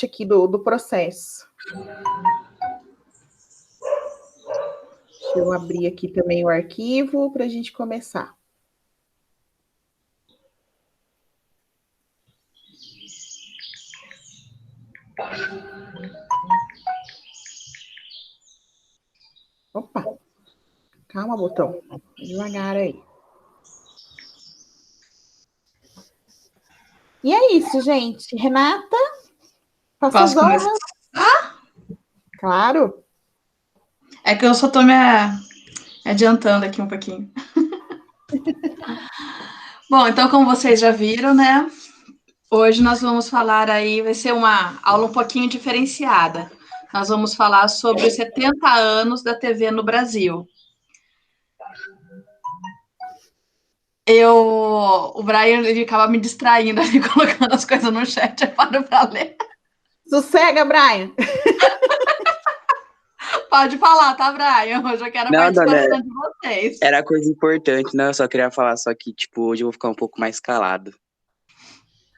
aqui do processo. Deixa eu abrir aqui também o arquivo para a gente começar. Opa, calma, botão. Devagar aí. E é isso, gente. Renata, faça as honras. Claro. É que eu só tô me adiantando aqui um pouquinho. Bom, então, como vocês já viram, né? Hoje nós vamos falar aí, vai ser uma aula um pouquinho diferenciada. Nós vamos falar sobre os 70 anos da TV no Brasil. O Brian, ele acaba me distraindo ali, colocando as coisas no chat, eu paro para ler. Sossega, Brian. Pode falar, tá, Brian? Hoje eu quero a participação de vocês. Era coisa importante, não, eu só queria falar, só que, tipo, hoje eu vou ficar um pouco mais calado.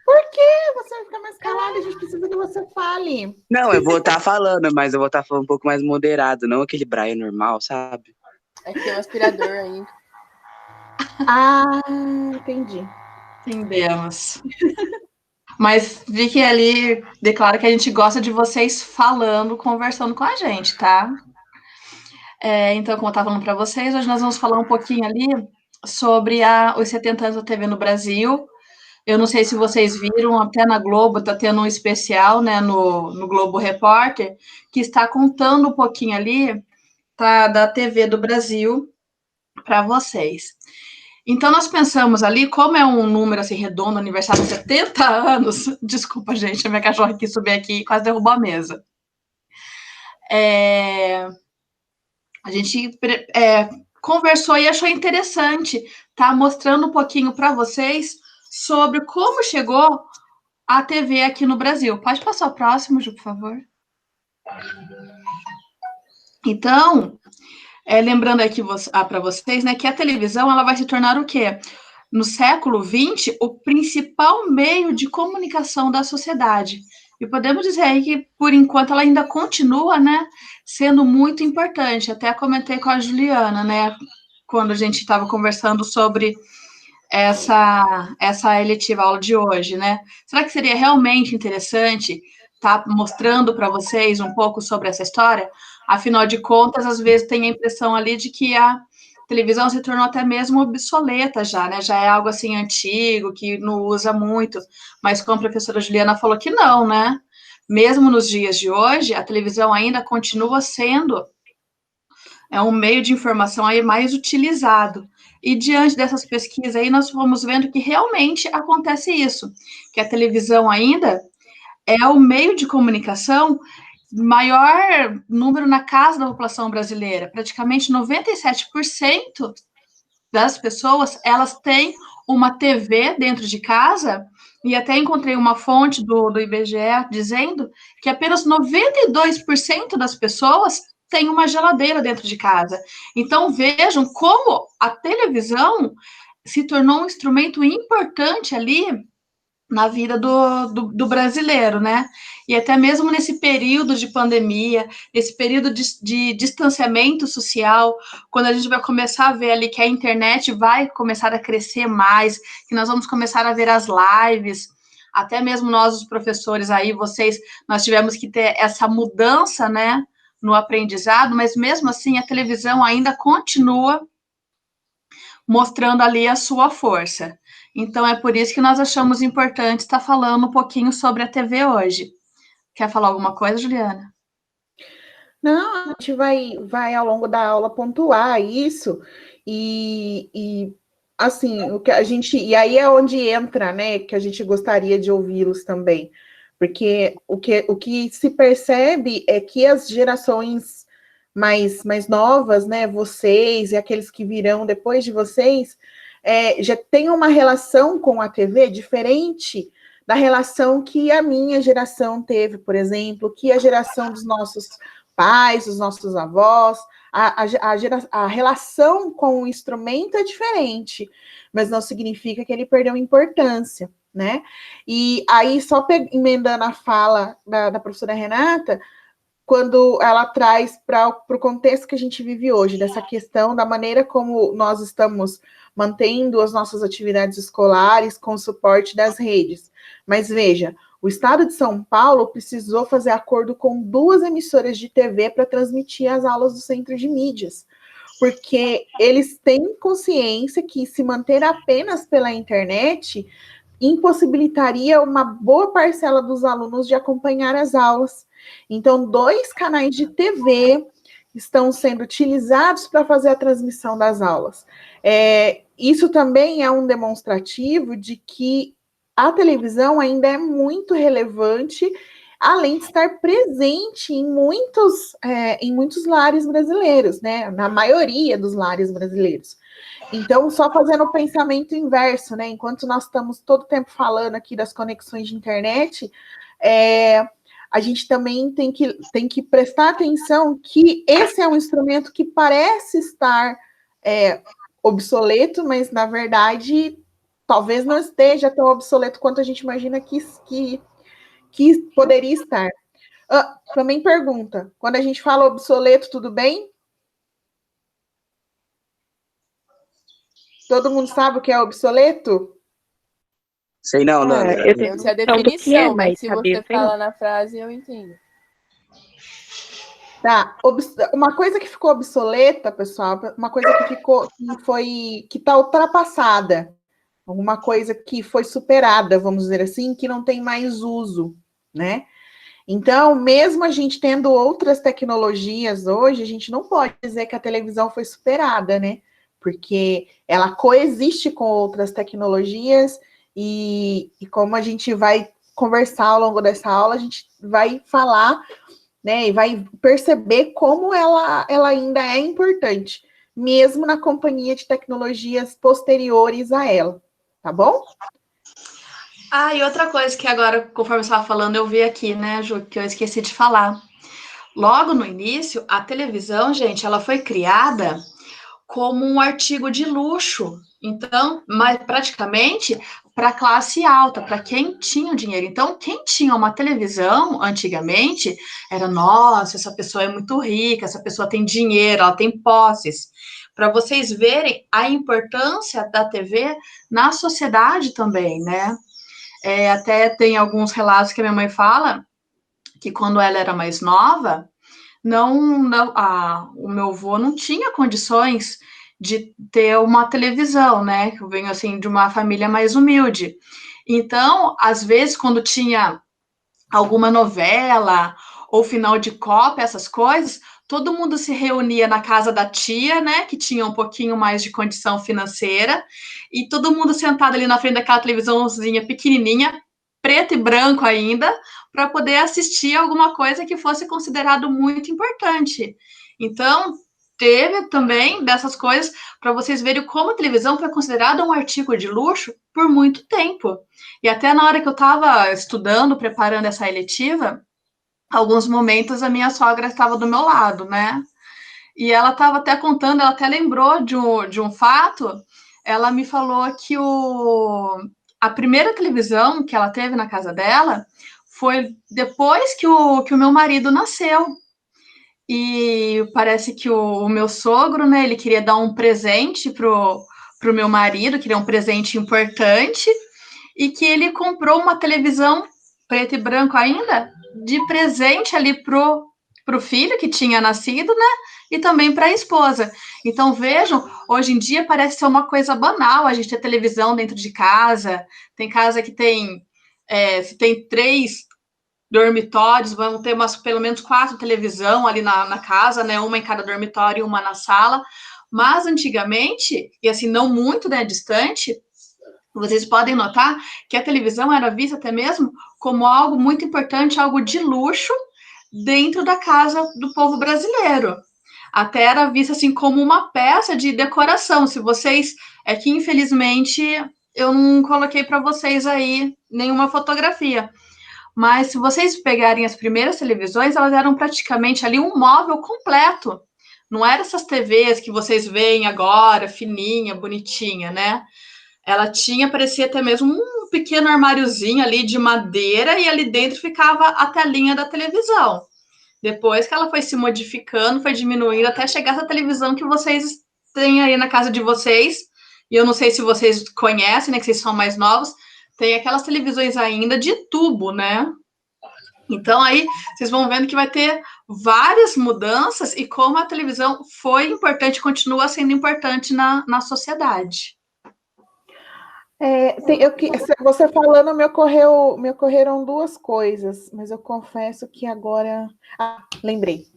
Por que você vai ficar mais calado? A gente precisa que você fale. Não, eu vou estar falando, mas eu vou estar falando um pouco mais moderado, não aquele Brian normal, sabe? É que tem um aspirador aí. Ah, entendi. Entendemos. Mas vi que ali declara que a gente gosta de vocês falando, conversando com a gente, tá? Então, como eu estava falando para vocês, hoje nós vamos falar um pouquinho ali sobre os 70 anos da TV no Brasil. Eu não sei se vocês viram, até na Globo está tendo um especial, né, no Globo Repórter, que está contando um pouquinho ali da TV do Brasil para vocês. Então, nós pensamos ali, como é um número assim redondo, aniversário de 70 anos, desculpa, gente, a minha cachorra aqui subiu aqui e quase derrubou a mesa. A gente conversou e achou interessante estar mostrando um pouquinho para vocês sobre como chegou a TV aqui no Brasil. Pode passar o próximo, Ju, por favor. Então, lembrando aqui para vocês, né, que a televisão ela vai se tornar o quê? No século XX, o principal meio de comunicação da sociedade. E podemos dizer aí que, por enquanto, ela ainda continua, né, sendo muito importante. Até comentei com a Juliana, né, quando a gente estava conversando sobre essa eletiva aula de hoje, né? Será que seria realmente interessante estar mostrando para vocês um pouco sobre essa história? Afinal de contas, às vezes tem a impressão ali de que a televisão se tornou até mesmo obsoleta já, né? Já é algo assim antigo, que não usa muito. Mas como a professora Juliana falou que não, né? Mesmo nos dias de hoje, a televisão ainda continua sendo um meio de informação aí mais utilizado. E diante dessas pesquisas aí, nós fomos vendo que realmente acontece isso, que a televisão ainda é o meio de comunicação maior número na casa da população brasileira. Praticamente 97% das pessoas, elas têm uma TV dentro de casa, e até encontrei uma fonte do IBGE dizendo que apenas 92% das pessoas têm uma geladeira dentro de casa. Então, vejam como a televisão se tornou um instrumento importante ali na vida do brasileiro, né? E até mesmo nesse período de pandemia, nesse período de distanciamento social, quando a gente vai começar a ver ali que a internet vai começar a crescer mais, que nós vamos começar a ver as lives, até mesmo nós, os professores aí, nós tivemos que ter essa mudança, né, no aprendizado, mas mesmo assim a televisão ainda continua mostrando ali a sua força. Então, é por isso que nós achamos importante estar falando um pouquinho sobre a TV hoje. Quer falar alguma coisa, Juliana? Não, a gente vai ao longo da aula pontuar isso e assim, o que a gente, e aí é onde entra, né, que a gente gostaria de ouvi-los também, porque o que se percebe é que as gerações mais novas, né, vocês e aqueles que virão depois de vocês, já tem uma relação com a TV diferente da relação que a minha geração teve, por exemplo, que a geração dos nossos pais, dos nossos avós, a relação com o instrumento é diferente, mas não significa que ele perdeu importância, né? E aí, só emendando a fala da professora Renata, quando ela traz para o contexto que a gente vive hoje, dessa questão da maneira como nós estamos mantendo as nossas atividades escolares com o suporte das redes. Mas veja, o Estado de São Paulo precisou fazer acordo com 2 emissoras de TV para transmitir as aulas do Centro de Mídias, porque eles têm consciência que se manter apenas pela internet impossibilitaria uma boa parcela dos alunos de acompanhar as aulas. Então, 2 canais de TV estão sendo utilizados para fazer a transmissão das aulas. Isso também é um demonstrativo de que a televisão ainda é muito relevante, além de estar presente em muitos lares brasileiros, né? Na maioria dos lares brasileiros. Então, só fazendo o pensamento inverso, né? Enquanto nós estamos todo o tempo falando aqui das conexões de internet, a gente também tem que prestar atenção que esse é um instrumento que parece estar obsoleto, mas, na verdade, talvez não esteja tão obsoleto quanto a gente imagina que poderia estar. Também pergunta, quando a gente fala obsoleto, tudo bem? Todo mundo sabe o que é obsoleto? Sei não, Nanda. Eu sei a definição, mas se você fala na frase, eu entendo. Tá. Uma coisa que ficou obsoleta, pessoal, uma coisa que está ultrapassada, alguma coisa que foi superada, vamos dizer assim, que não tem mais uso, né? Então, mesmo a gente tendo outras tecnologias hoje, a gente não pode dizer que a televisão foi superada, né? Porque ela coexiste com outras tecnologias e como a gente vai conversar ao longo dessa aula, a gente vai falar, né, e vai perceber como ela ainda é importante, mesmo na companhia de tecnologias posteriores a ela, tá bom? E outra coisa que agora, conforme você estava falando, eu vi aqui, né, Ju, que eu esqueci de falar. Logo no início, a televisão, gente, ela foi criada como um artigo de luxo. Então, mas praticamente para a classe alta, para quem tinha dinheiro. Então, quem tinha uma televisão antigamente era, nossa, essa pessoa é muito rica, essa pessoa tem dinheiro, ela tem posses. Para vocês verem a importância da TV na sociedade também, né? Até tem alguns relatos que a minha mãe fala que quando ela era mais nova, o meu avô não tinha condições de ter uma televisão, né? Eu venho assim de uma família mais humilde. Então, às vezes, quando tinha alguma novela ou final de Copa, essas coisas, todo mundo se reunia na casa da tia, né? Que tinha um pouquinho mais de condição financeira, e todo mundo sentado ali na frente daquela televisãozinha pequenininha, preto e branco ainda, para poder assistir alguma coisa que fosse considerado muito importante. Então, teve também dessas coisas para vocês verem como a televisão foi considerada um artigo de luxo por muito tempo. E até na hora que eu estava estudando, preparando essa eletiva, alguns momentos a minha sogra estava do meu lado, né? E ela estava até contando, ela até lembrou de um fato, ela me falou que a primeira televisão que ela teve na casa dela foi depois que o meu marido nasceu. E parece que o meu sogro, né, ele queria dar um presente pro meu marido, queria um presente importante, e que ele comprou uma televisão preto e branco ainda, de presente ali pro filho que tinha nascido, né, e também para a esposa. Então, vejam, hoje em dia parece ser uma coisa banal a gente ter televisão dentro de casa, tem casa que tem, se tem 3 dormitórios, vão ter pelo menos 4 televisão ali na casa, né? Uma em cada dormitório e uma na sala. Mas antigamente, e assim, não muito, né, distante, vocês podem notar que a televisão era vista até mesmo como algo muito importante, algo de luxo dentro da casa do povo brasileiro. Até era vista assim como uma peça de decoração. Se vocês, que infelizmente eu não coloquei para vocês aí nenhuma fotografia. Mas se vocês pegarem as primeiras televisões, elas eram praticamente ali um móvel completo. Não eram essas TVs que vocês veem agora, fininha, bonitinha, né? ela tinha, parecia até mesmo um pequeno armáriozinho ali de madeira e ali dentro ficava a telinha da televisão. Depois que ela foi se modificando, foi diminuindo até chegar essa televisão que vocês têm aí na casa de vocês. E eu não sei se vocês conhecem, né, que vocês são mais novos, tem aquelas televisões ainda de tubo, né? Então aí vocês vão vendo que vai ter várias mudanças e como a televisão foi importante, continua sendo importante na sociedade. Você falando, me ocorreram duas coisas, mas eu confesso que agora... lembrei.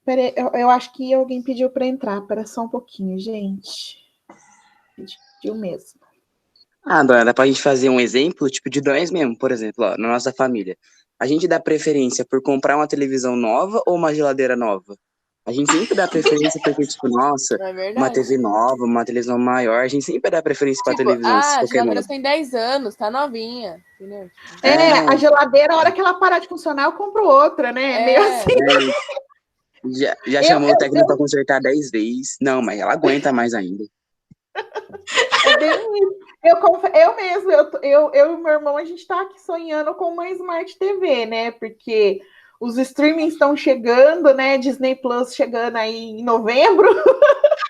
Peraí, eu acho que alguém pediu para entrar. Espera só um pouquinho, gente. Pediu mesmo. Dona, dá pra gente fazer um exemplo, tipo, de nós mesmo, por exemplo, ó, na nossa família. A gente dá preferência por comprar uma televisão nova ou uma geladeira nova? A gente sempre dá preferência porque, tipo, nossa, uma TV nova, uma televisão maior, a gente sempre dá preferência pra televisão. A geladeira tem 10 anos, tá novinha, entendeu? A geladeira, a hora que ela parar de funcionar, eu compro outra, né? Meio assim. Já chamou o técnico pra consertar 10 vezes. Não, mas ela aguenta mais ainda. É bem isso. Eu e meu irmão, a gente tá aqui sonhando com uma Smart TV, né? Porque os streamings estão chegando, né? Disney Plus chegando aí em novembro.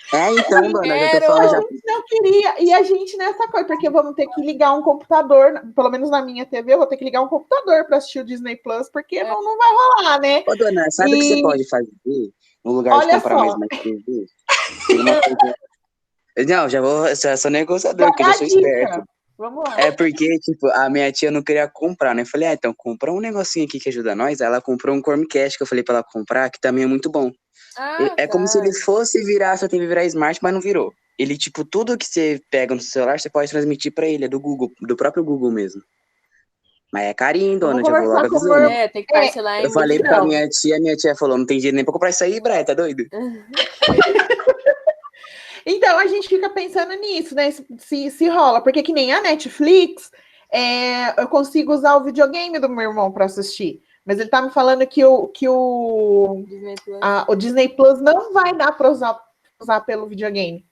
Então, dona, eu tô falando já. A gente não queria, e a gente nessa coisa, porque vamos ter que ligar um computador, pelo menos na minha TV, eu vou ter que ligar um computador para assistir o Disney Plus, porque não vai rolar, né? Ô, dona, sabe o que você pode fazer no lugar de comprar mais Smart TV? Tem uma coisa... Não, já sou negociador, porque eu já sou esperto. Vamos lá. É porque, tipo, a minha tia não queria comprar, né? Eu falei, então, compra um negocinho aqui que ajuda nós. Aí ela comprou um Chromecast que eu falei pra ela comprar, que também é muito bom. Como se ele fosse virar, só tem que virar Smart, mas não virou. Ele, tipo, tudo que você pega no seu celular, você pode transmitir pra ele, é do Google, do próprio Google mesmo. Mas é carinho, dona, já vou logo avisando. Tem que parcelar em Eu falei pra minha tia falou, não tem dinheiro nem pra comprar isso aí, Brian, tá doido? Então, a gente fica pensando nisso, né? Se rola, porque que nem a Netflix, eu consigo usar o videogame do meu irmão para assistir. Mas ele tá me falando que o Disney Plus não vai dar para usar pelo videogame.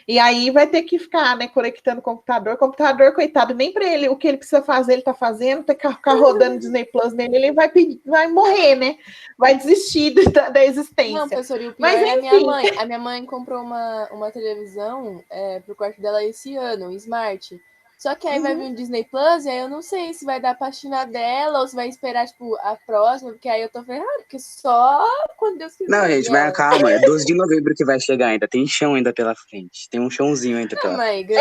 E aí vai ter que ficar, né, conectando o computador. O computador, coitado, nem para ele, o que ele precisa fazer, ele tá fazendo, tem que ficar rodando Disney Plus nele, ele vai morrer, né? Vai desistir da existência. Não, professor, e o pior mas, é a minha mãe comprou uma televisão pro quarto dela esse ano, um Smart. Só que aí vai vir um Disney Plus e aí eu não sei se vai dar pra assinar dela ou se vai esperar, tipo, a próxima, porque aí eu tô ferrada, porque só quando Deus quiser. Não, gente, mas calma, é 12 de novembro que vai chegar ainda, tem chão ainda pela frente, tem um chãozinho ainda pela frente.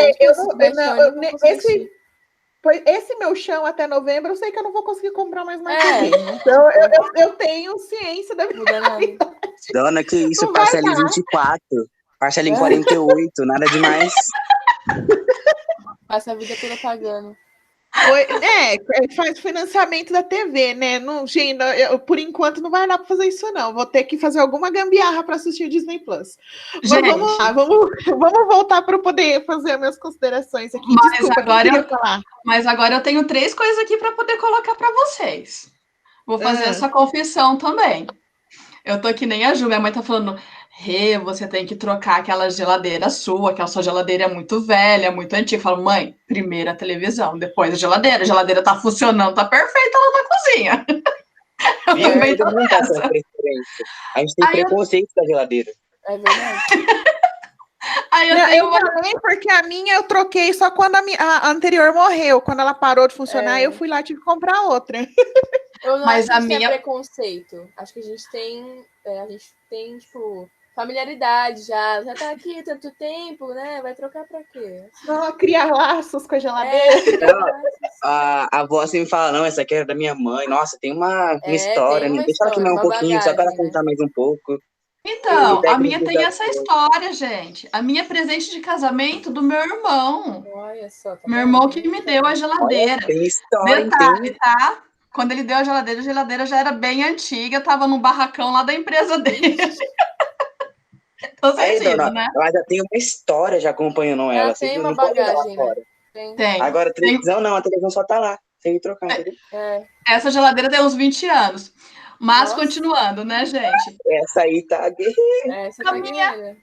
Esse meu chão até novembro, eu sei que eu não vou conseguir comprar mais TV. Então, eu tenho ciência da minha realidade. Dona, que isso, não parcela em 24, parcela em 48, nada demais. Passa a vida toda pagando. Faz financiamento da TV, né? Não, gente, por enquanto não vai dar para fazer isso, não. Vou ter que fazer alguma gambiarra para assistir o Disney Plus. Mas vamos lá, vamos voltar para eu poder fazer as minhas considerações aqui. Mas agora eu tenho 3 coisas aqui para poder colocar para vocês. Vou fazer essa confissão também. Eu tô que nem a Ju, minha mãe tá falando... você tem que trocar aquela geladeira sua, aquela sua geladeira é muito velha, muito antiga. Eu falo, mãe, primeiro a televisão, depois a geladeira tá funcionando, tá perfeita lá na cozinha. A gente tem preconceito da geladeira. É verdade. Eu falei porque a minha eu troquei só quando a anterior morreu, quando ela parou de funcionar, eu fui lá e tive que comprar outra. Eu não acho que a gente tem preconceito. Acho que a gente tem, tipo... familiaridade já tá aqui tanto tempo, né? Vai trocar pra quê? Não, criar laços com a geladeira. A avó sempre fala, não, essa aqui era da minha mãe. Nossa, tem uma história, né? Deixa ela comer um pouquinho, bagagem, só para contar mais um pouco. Então, a minha tem essa história, gente. A minha é presente de casamento do meu irmão. Olha só. Meu irmão que me deu a geladeira. Olha, tem história, detalhe, tá? Quando ele deu a geladeira já era bem antiga, tava no barracão lá da empresa dele. Aí, dona, né? Ela já tem uma história já acompanhando ela. Tem uma bagagem, né? Tem. Agora, a televisão não, a televisão só tá lá, sem trocar, entendeu? Essa geladeira tem uns 20 anos. Mas, continuando, né, gente? Essa aí tá guerreira. Essa tá guerreira.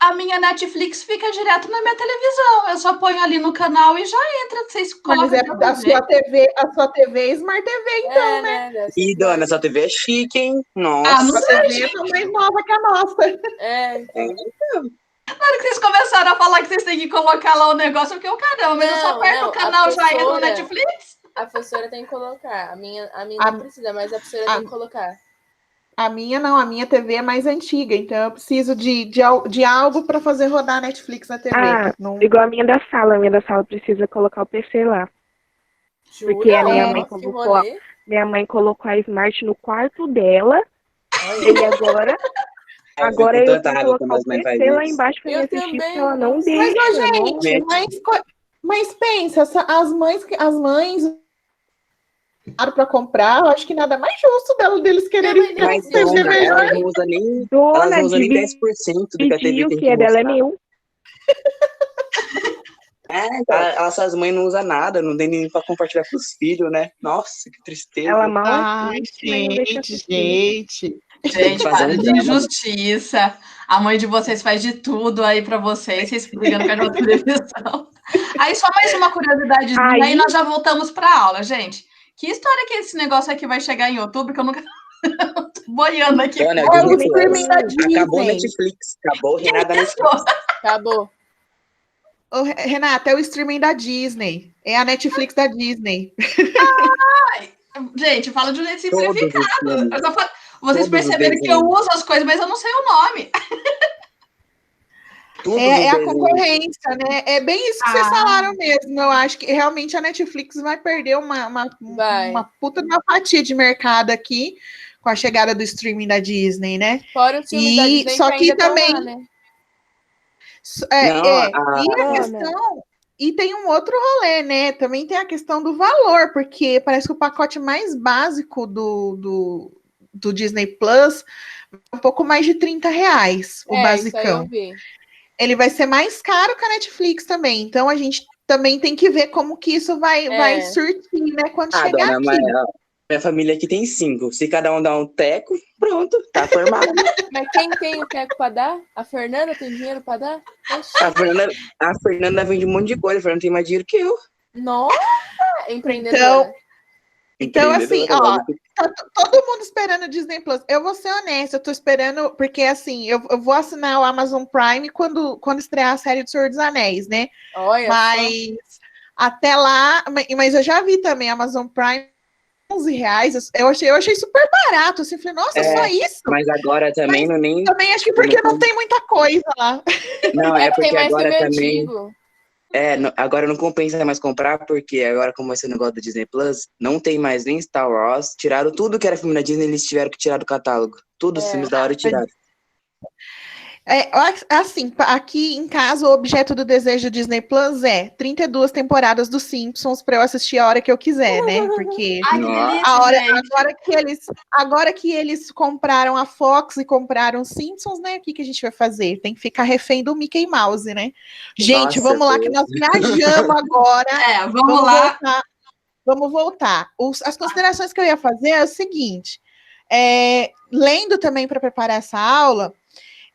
a minha Netflix fica direto na minha televisão. Eu só ponho ali no canal e já entra. Vocês colocam. Mas a sua TV é Smart TV, então, né? E, dona, essa TV é chique, hein? Nossa. Ah, não A TV é mais nova que a nossa. Então. Na hora que vocês começaram a falar que vocês têm que colocar lá o negócio, eu fiquei, caramba, mas eu só aperto o canal, já entra no Netflix? A professora tem que colocar. A minha não precisa, mas a professora tem que colocar. A minha não, a minha TV é mais antiga, então eu preciso de algo para fazer rodar a Netflix na TV. Igual a minha da sala precisa colocar o PC lá. Jura? Porque a minha mãe colocou a Smart no quarto dela, e agora eu tenho que colocar o PC lá embaixo para me assistir, porque ela não deixa. Mas, gente, mas pensa, as mães para comprar, eu acho que nada mais justo deles quererem ter mas elas não usam nem 10% do que a TV tem que é dela é meu. Essas mães não usam nada, não tem nem para compartilhar com os filhos, né? Nossa, que tristeza. Ela mal gente, para de injustiça. A mãe de vocês faz de tudo aí para vocês brigando com a televisão. Aí só mais uma curiosidade, aí nós já voltamos para a aula, gente. Que história que esse negócio aqui vai chegar em outubro, que eu nunca... tô boiando aqui. O streaming da Disney. Acabou a Netflix, acabou, Renata Netflix. Acabou. Renata, é o streaming da Disney. É a Netflix da Disney. Gente, fala de um jeito simplificado. Vocês perceberam que eu uso as coisas, mas eu não sei o nome. É a concorrência, né? É bem isso que vocês falaram mesmo. Eu acho que realmente a Netflix vai perder uma puta de uma fatia de mercado aqui com a chegada do streaming da Disney, né? Fora o filme da Disney só que também... lá, né? E tem um outro rolê, né? Também tem a questão do valor, porque parece que o pacote mais básico do Disney Plus é um pouco mais de R$30, o basicão. Ele vai ser mais caro que a Netflix também. Então a gente também tem que ver como que isso vai surtir, né? Quando chegar aqui. Minha família aqui tem 5. Se cada um dá um teco, pronto, tá formado. Mas quem tem o teco para dar? A Fernanda tem dinheiro para dar? A Fernanda vende um monte de coisa. A Fernanda tem mais dinheiro que eu. Nossa! Empreendedora. Então, assim, ó, tá todo mundo esperando o Disney Plus. Eu vou ser honesta, eu tô esperando, porque assim, eu vou assinar o Amazon Prime quando estrear a série do Senhor dos Anéis, né? Mas até lá, mas eu já vi também a Amazon Prime R$11. Eu achei super barato, assim, falei, nossa, só isso? Mas agora também Também acho que porque não tem muita coisa lá. Não, é porque tem mais agora também... antigo. Agora não compensa mais comprar, porque agora, como vai ser o negócio do Disney Plus, não tem mais nem Star Wars. Tiraram tudo que era filme da Disney, eles tiveram que tirar do catálogo. Todos os filmes da hora tiraram. Assim, aqui em casa, o objeto do desejo do Disney Plus é 32 temporadas dos Simpsons para eu assistir a hora que eu quiser, né? Porque agora que eles compraram a Fox e compraram os Simpsons, né? O que a gente vai fazer? Tem que ficar refém do Mickey Mouse, né? Gente, vamos lá, que nós viajamos agora. Vamos voltar. As considerações que eu ia fazer é o seguinte: lendo também para preparar essa aula,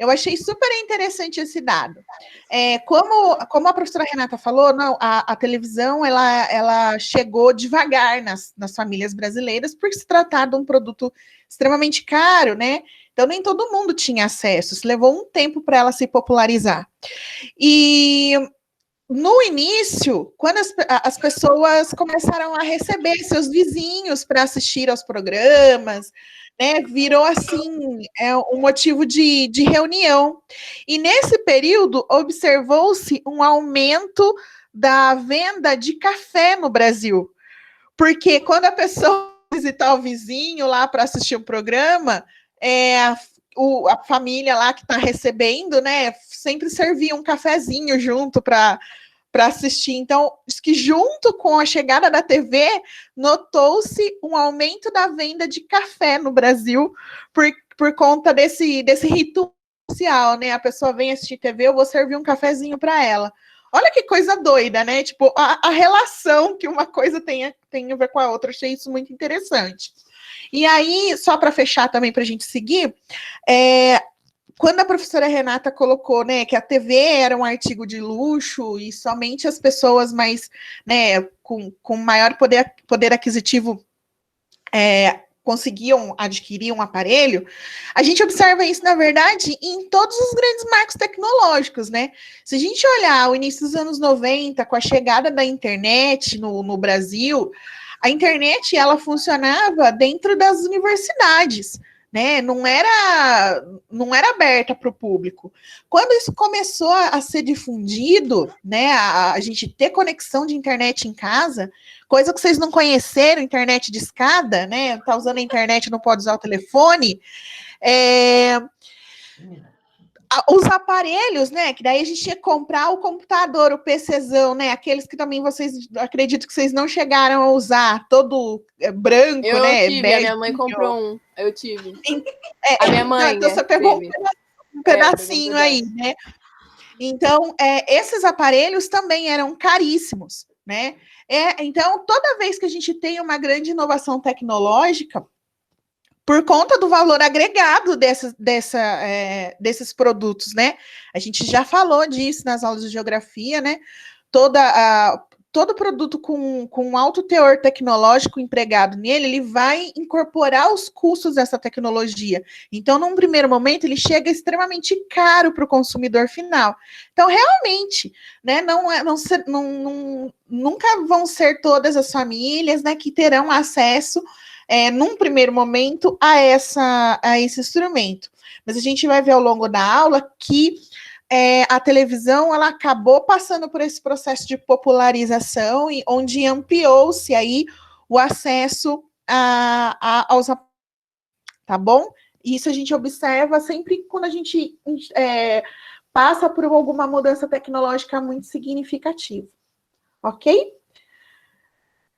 eu achei super interessante esse dado. Como a professora Renata falou, não, a televisão ela chegou devagar nas famílias brasileiras por se tratar de um produto extremamente caro, né? Então nem todo mundo tinha acesso. Isso levou um tempo para ela se popularizar. E no início, quando as pessoas começaram a receber seus vizinhos para assistir aos programas, né, virou assim um motivo de reunião. E nesse período observou-se um aumento da venda de café no Brasil, porque quando a pessoa visitar o vizinho lá para assistir um programa, a família lá que está recebendo, né, sempre servia um cafezinho junto para assistir. Então, diz que junto com a chegada da TV, notou-se um aumento da venda de café no Brasil por conta desse ritual social, né? A pessoa vem assistir TV, eu vou servir um cafezinho para ela. Olha que coisa doida, né? Tipo, a relação que uma coisa tem a ver com a outra. Achei isso muito interessante. E aí, só para fechar também, para a gente seguir, quando a professora Renata colocou, né, que a TV era um artigo de luxo e somente as pessoas mais, né, com maior poder aquisitivo conseguiam adquirir um aparelho, a gente observa isso, na verdade, em todos os grandes marcos tecnológicos, né? Se a gente olhar o início dos anos 90, com a chegada da internet no Brasil, a internet, ela funcionava dentro das universidades, né? Não era aberta para o público. Quando isso começou a ser difundido, né? A gente ter conexão de internet em casa, coisa que vocês não conheceram, internet de escada, né? Tá usando a internet, não pode usar o telefone. Os aparelhos, né? Que daí a gente tinha que comprar o computador, o PCzão, né? Aqueles que também vocês, acredito que vocês não chegaram a usar, todo branco, né? Eu tive, a minha mãe comprou um, eu tive. A minha mãe, então você pegou um pedacinho aí, né? Então, esses aparelhos também eram caríssimos, né? Então, toda vez que a gente tem uma grande inovação tecnológica, por conta do valor agregado desses produtos, né? A gente já falou disso nas aulas de geografia, né? Todo produto com alto teor tecnológico empregado nele, ele vai incorporar os custos dessa tecnologia. Então, num primeiro momento, ele chega extremamente caro para o consumidor final. Então, realmente, né, nunca vão ser todas as famílias, né, que terão acesso num primeiro momento, a esse instrumento. Mas a gente vai ver ao longo da aula que a televisão, ela acabou passando por esse processo de popularização, onde ampliou-se aí o acesso aos aparelhos, tá bom? Isso a gente observa sempre quando a gente passa por alguma mudança tecnológica muito significativa. Ok?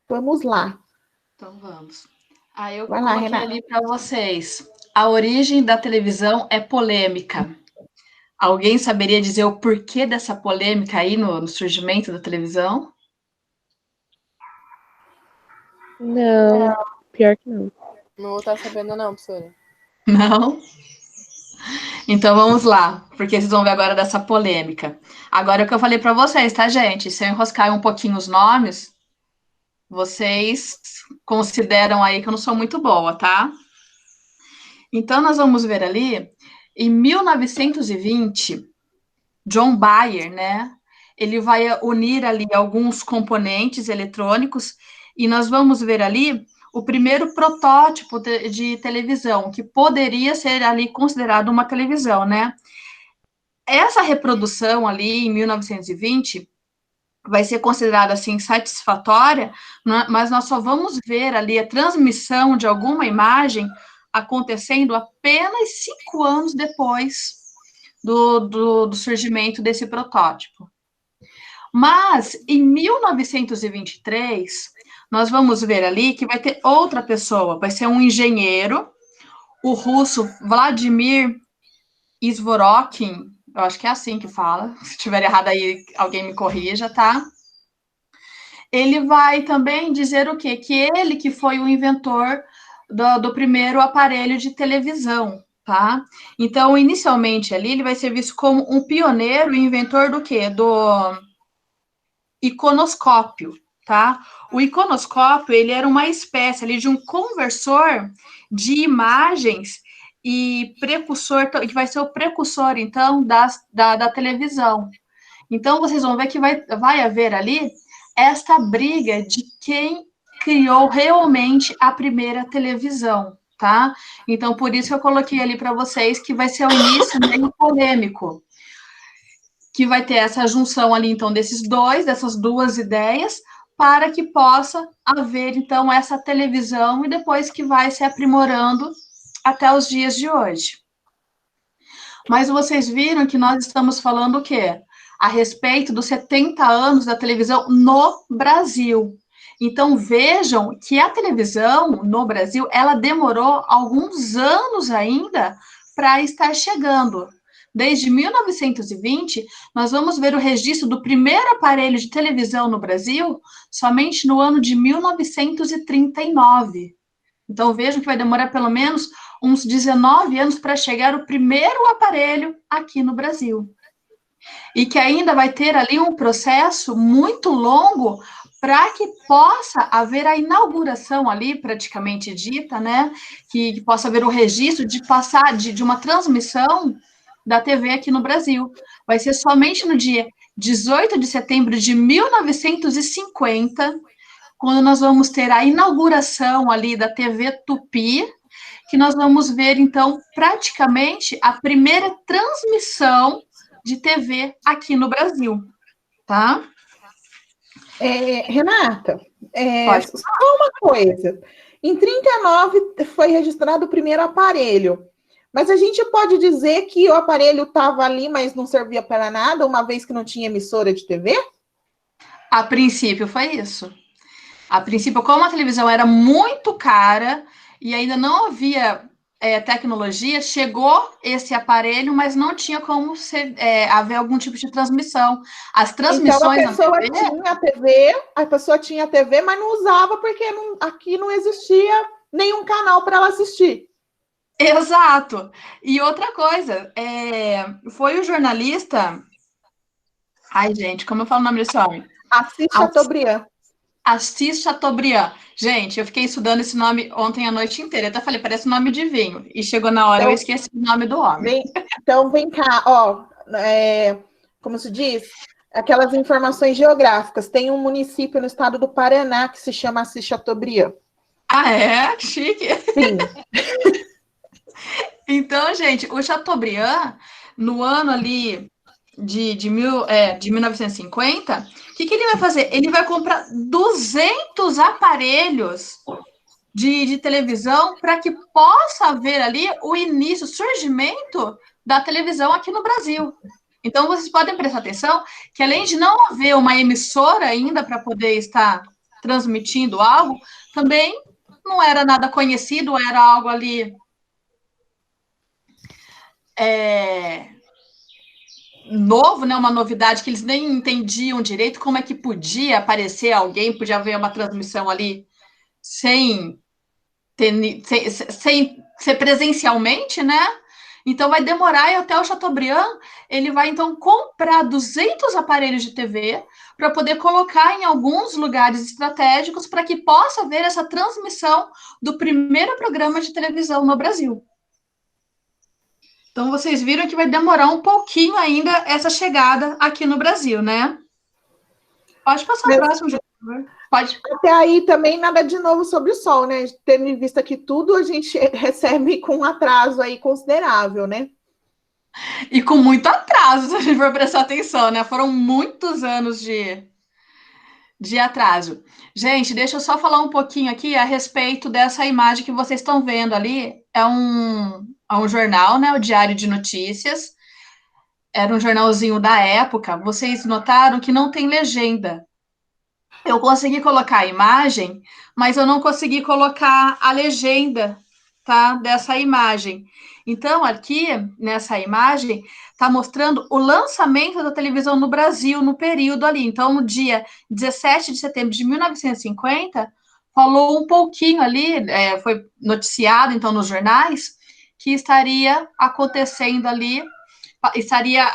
Vamos lá. Então, vamos. Eu coloquei ali para vocês. A origem da televisão é polêmica. Alguém saberia dizer o porquê dessa polêmica aí no surgimento da televisão? Não, pior que não. Não vou estar sabendo não, professora. Não? Então vamos lá, porque vocês vão ver agora dessa polêmica. Agora é o que eu falei para vocês, tá, gente? Se eu enroscar um pouquinho os nomes, vocês consideram aí que eu não sou muito boa, tá? Então, nós vamos ver ali, em 1920, John Bayer, né? Ele vai unir ali alguns componentes eletrônicos e nós vamos ver ali o primeiro protótipo de televisão, que poderia ser ali considerado uma televisão, né? Essa reprodução ali, em 1920, vai ser considerada assim satisfatória, mas nós só vamos ver ali a transmissão de alguma imagem acontecendo apenas 5 anos depois do surgimento desse protótipo. Mas em 1923 nós vamos ver ali que vai ter outra pessoa, vai ser um engenheiro, o russo Vladimir Svorokhin, eu acho que é assim que fala, se estiver errado aí, alguém me corrija, tá? Ele vai também dizer o quê? Que ele que foi o inventor do primeiro aparelho de televisão, tá? Então, inicialmente ali, ele vai ser visto como um pioneiro e inventor do quê? Do iconoscópio, tá? O iconoscópio, ele era uma espécie ali de um conversor de imagens e precursor, que vai ser o precursor, então, da televisão. Então, vocês vão ver que vai haver ali esta briga de quem criou realmente a primeira televisão, tá? Então, por isso que eu coloquei ali para vocês que vai ser o início meio polêmico, que vai ter essa junção ali, então, dessas duas ideias, para que possa haver, então, essa televisão e depois que vai se aprimorando até os dias de hoje. Mas vocês viram que nós estamos falando o quê? A respeito dos 70 anos da televisão no Brasil. Então, vejam que a televisão no Brasil, ela demorou alguns anos ainda para estar chegando. Desde 1920, nós vamos ver o registro do primeiro aparelho de televisão no Brasil somente no ano de 1939. Então, vejam que vai demorar pelo menos uns 19 anos para chegar o primeiro aparelho aqui no Brasil. E que ainda vai ter ali um processo muito longo para que possa haver a inauguração ali, praticamente dita, né? Que possa haver o registro de passar de uma transmissão da TV aqui no Brasil. Vai ser somente no dia 18 de setembro de 1950, quando nós vamos ter a inauguração ali da TV Tupi, que nós vamos ver, então, praticamente a primeira transmissão de TV aqui no Brasil, tá? Renata, só uma coisa. Em 39 foi registrado o primeiro aparelho, mas a gente pode dizer que o aparelho estava ali, mas não servia para nada, uma vez que não tinha emissora de TV? A princípio foi isso. A princípio, como a televisão era muito cara e ainda não havia tecnologia, chegou esse aparelho, mas não tinha como haver algum tipo de transmissão. As transmissões então, a pessoa tinha TV, mas não usava porque aqui não existia nenhum canal para ela assistir. Exato. E outra coisa, foi o jornalista... Ai, gente, como eu falo o nome desse homem? Assis Chateaubriand. Assis Chateaubriand. Gente, eu fiquei estudando esse nome ontem a noite inteira. Eu até falei, parece nome de vinho. E chegou na hora, então, eu esqueci o nome do homem. Então, vem cá, ó. Como se diz? Aquelas informações geográficas. Tem um município no estado do Paraná que se chama Assis Chateaubriand. Ah, é? Chique. Sim. Então, gente, o Chateaubriand, no ano ali de 1950, o que ele vai fazer? Ele vai comprar 200 aparelhos de televisão para que possa haver ali o início, o surgimento da televisão aqui no Brasil. Então, vocês podem prestar atenção que, além de não haver uma emissora ainda para poder estar transmitindo algo, também não era nada conhecido, era algo ali... novo, né? Uma novidade que eles nem entendiam direito como é que podia aparecer alguém, podia haver uma transmissão ali sem ser presencialmente, né? Então vai demorar e até o Chateaubriand, ele vai então comprar 200 aparelhos de TV para poder colocar em alguns lugares estratégicos para que possa haver essa transmissão do primeiro programa de televisão no Brasil. Então, vocês viram que vai demorar um pouquinho ainda essa chegada aqui no Brasil, né? Pode passar o próximo, pode. Até aí também nada de novo sobre o sol, né? Tendo em vista que tudo a gente recebe com um atraso aí considerável, né? E com muito atraso, se a gente for prestar atenção, né? Foram muitos anos de atraso. Gente, deixa eu só falar um pouquinho aqui a respeito dessa imagem que vocês estão vendo ali. É um jornal, né? O Diário de Notícias. Era um jornalzinho da época. Vocês notaram que não tem legenda. Eu consegui colocar a imagem, mas eu não consegui colocar a legenda, tá? Dessa imagem. Então, aqui, nessa imagem, está mostrando o lançamento da televisão no Brasil, no período ali. Então, no dia 17 de setembro de 1950, falou um pouquinho ali, foi noticiado, então, nos jornais, que estaria acontecendo ali, estaria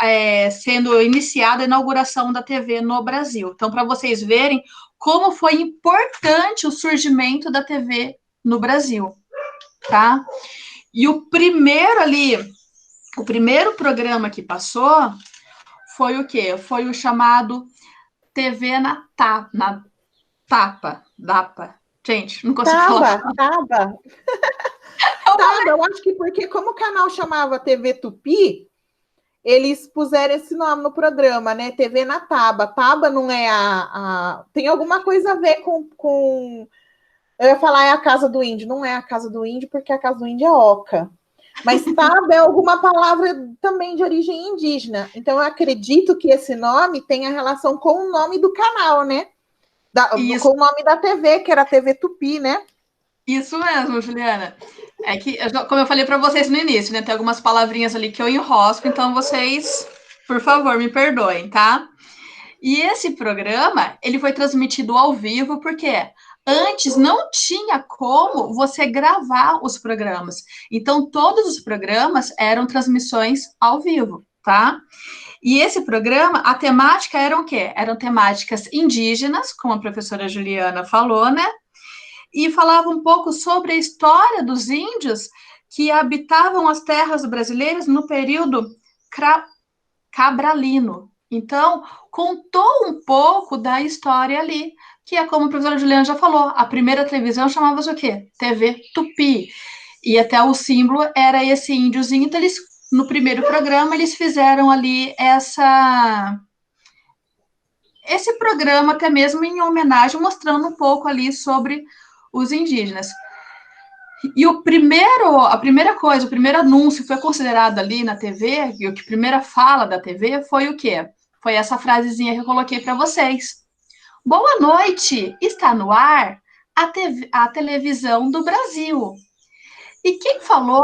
sendo iniciada a inauguração da TV no Brasil. Então, para vocês verem como foi importante o surgimento da TV no Brasil, tá? E o primeiro programa que passou foi o quê? Foi o chamado TV na Tapa. Gente, não consigo falar. Taba, eu acho que porque como o canal chamava TV Tupi, eles puseram esse nome no programa, né? TV na Taba. Taba não é tem alguma coisa a ver com... Eu ia falar a Casa do Índio. Não é a Casa do Índio, porque a Casa do Índio é oca. Mas Taba é alguma palavra também de origem indígena. Então, eu acredito que esse nome tenha relação com o nome do canal, né? Com o nome da TV, que era a TV Tupi, né? Isso mesmo, Juliana. É que, como eu falei para vocês no início, né? Tem algumas palavrinhas ali que eu enrosco, então vocês, por favor, me perdoem, tá? E esse programa, ele foi transmitido ao vivo, porque antes não tinha como você gravar os programas. Então, todos os programas eram transmissões ao vivo, tá? E esse programa, a temática era o quê? Eram temáticas indígenas, como a professora Juliana falou, né? E falava um pouco sobre a história dos índios que habitavam as terras brasileiras no período cabralino. Então, contou um pouco da história ali, que é como a professora Juliana já falou, a primeira televisão chamava-se o quê? TV Tupi. E até o símbolo era esse índiozinho, então eles, no primeiro programa, eles fizeram ali esse programa, até mesmo em homenagem, mostrando um pouco ali sobre os indígenas. E o primeiro anúncio foi considerado ali na TV, e a primeira fala da TV foi o quê? Foi essa frasezinha que eu coloquei para vocês. Boa noite, está no ar a televisão do Brasil. E quem falou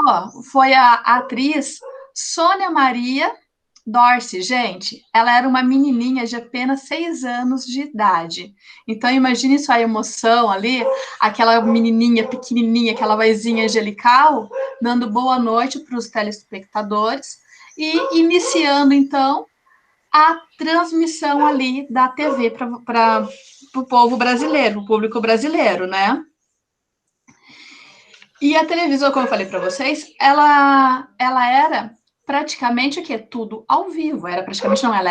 foi a atriz Sônia Maria Dorce, gente. Ela era uma menininha de apenas 6 anos de idade. Então, imagine só a emoção ali, aquela menininha pequenininha, aquela vozinha angelical, dando boa noite para os telespectadores e iniciando, então, a transmissão ali da TV para o povo brasileiro, o público brasileiro, né? E a televisão, como eu falei para vocês, ela era praticamente o quê? Tudo ao vivo. Ela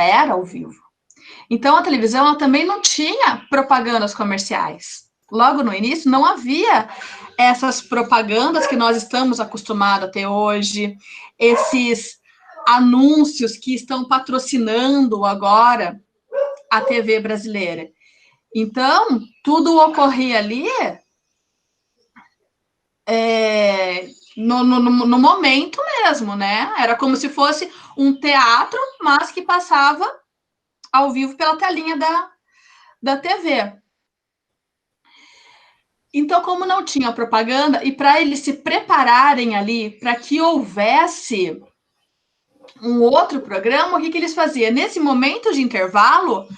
era ao vivo. Então, a televisão ela também não tinha propagandas comerciais. Logo no início, não havia essas propagandas que nós estamos acostumados a ter hoje, esses anúncios que estão patrocinando agora a TV brasileira. Então, tudo ocorria ali no momento mesmo, né? Era como se fosse um teatro, mas que passava ao vivo pela telinha da TV. Então, como não tinha propaganda, e para eles se prepararem ali, para que houvesse um outro programa, o que eles faziam? Nesse momento de intervalo,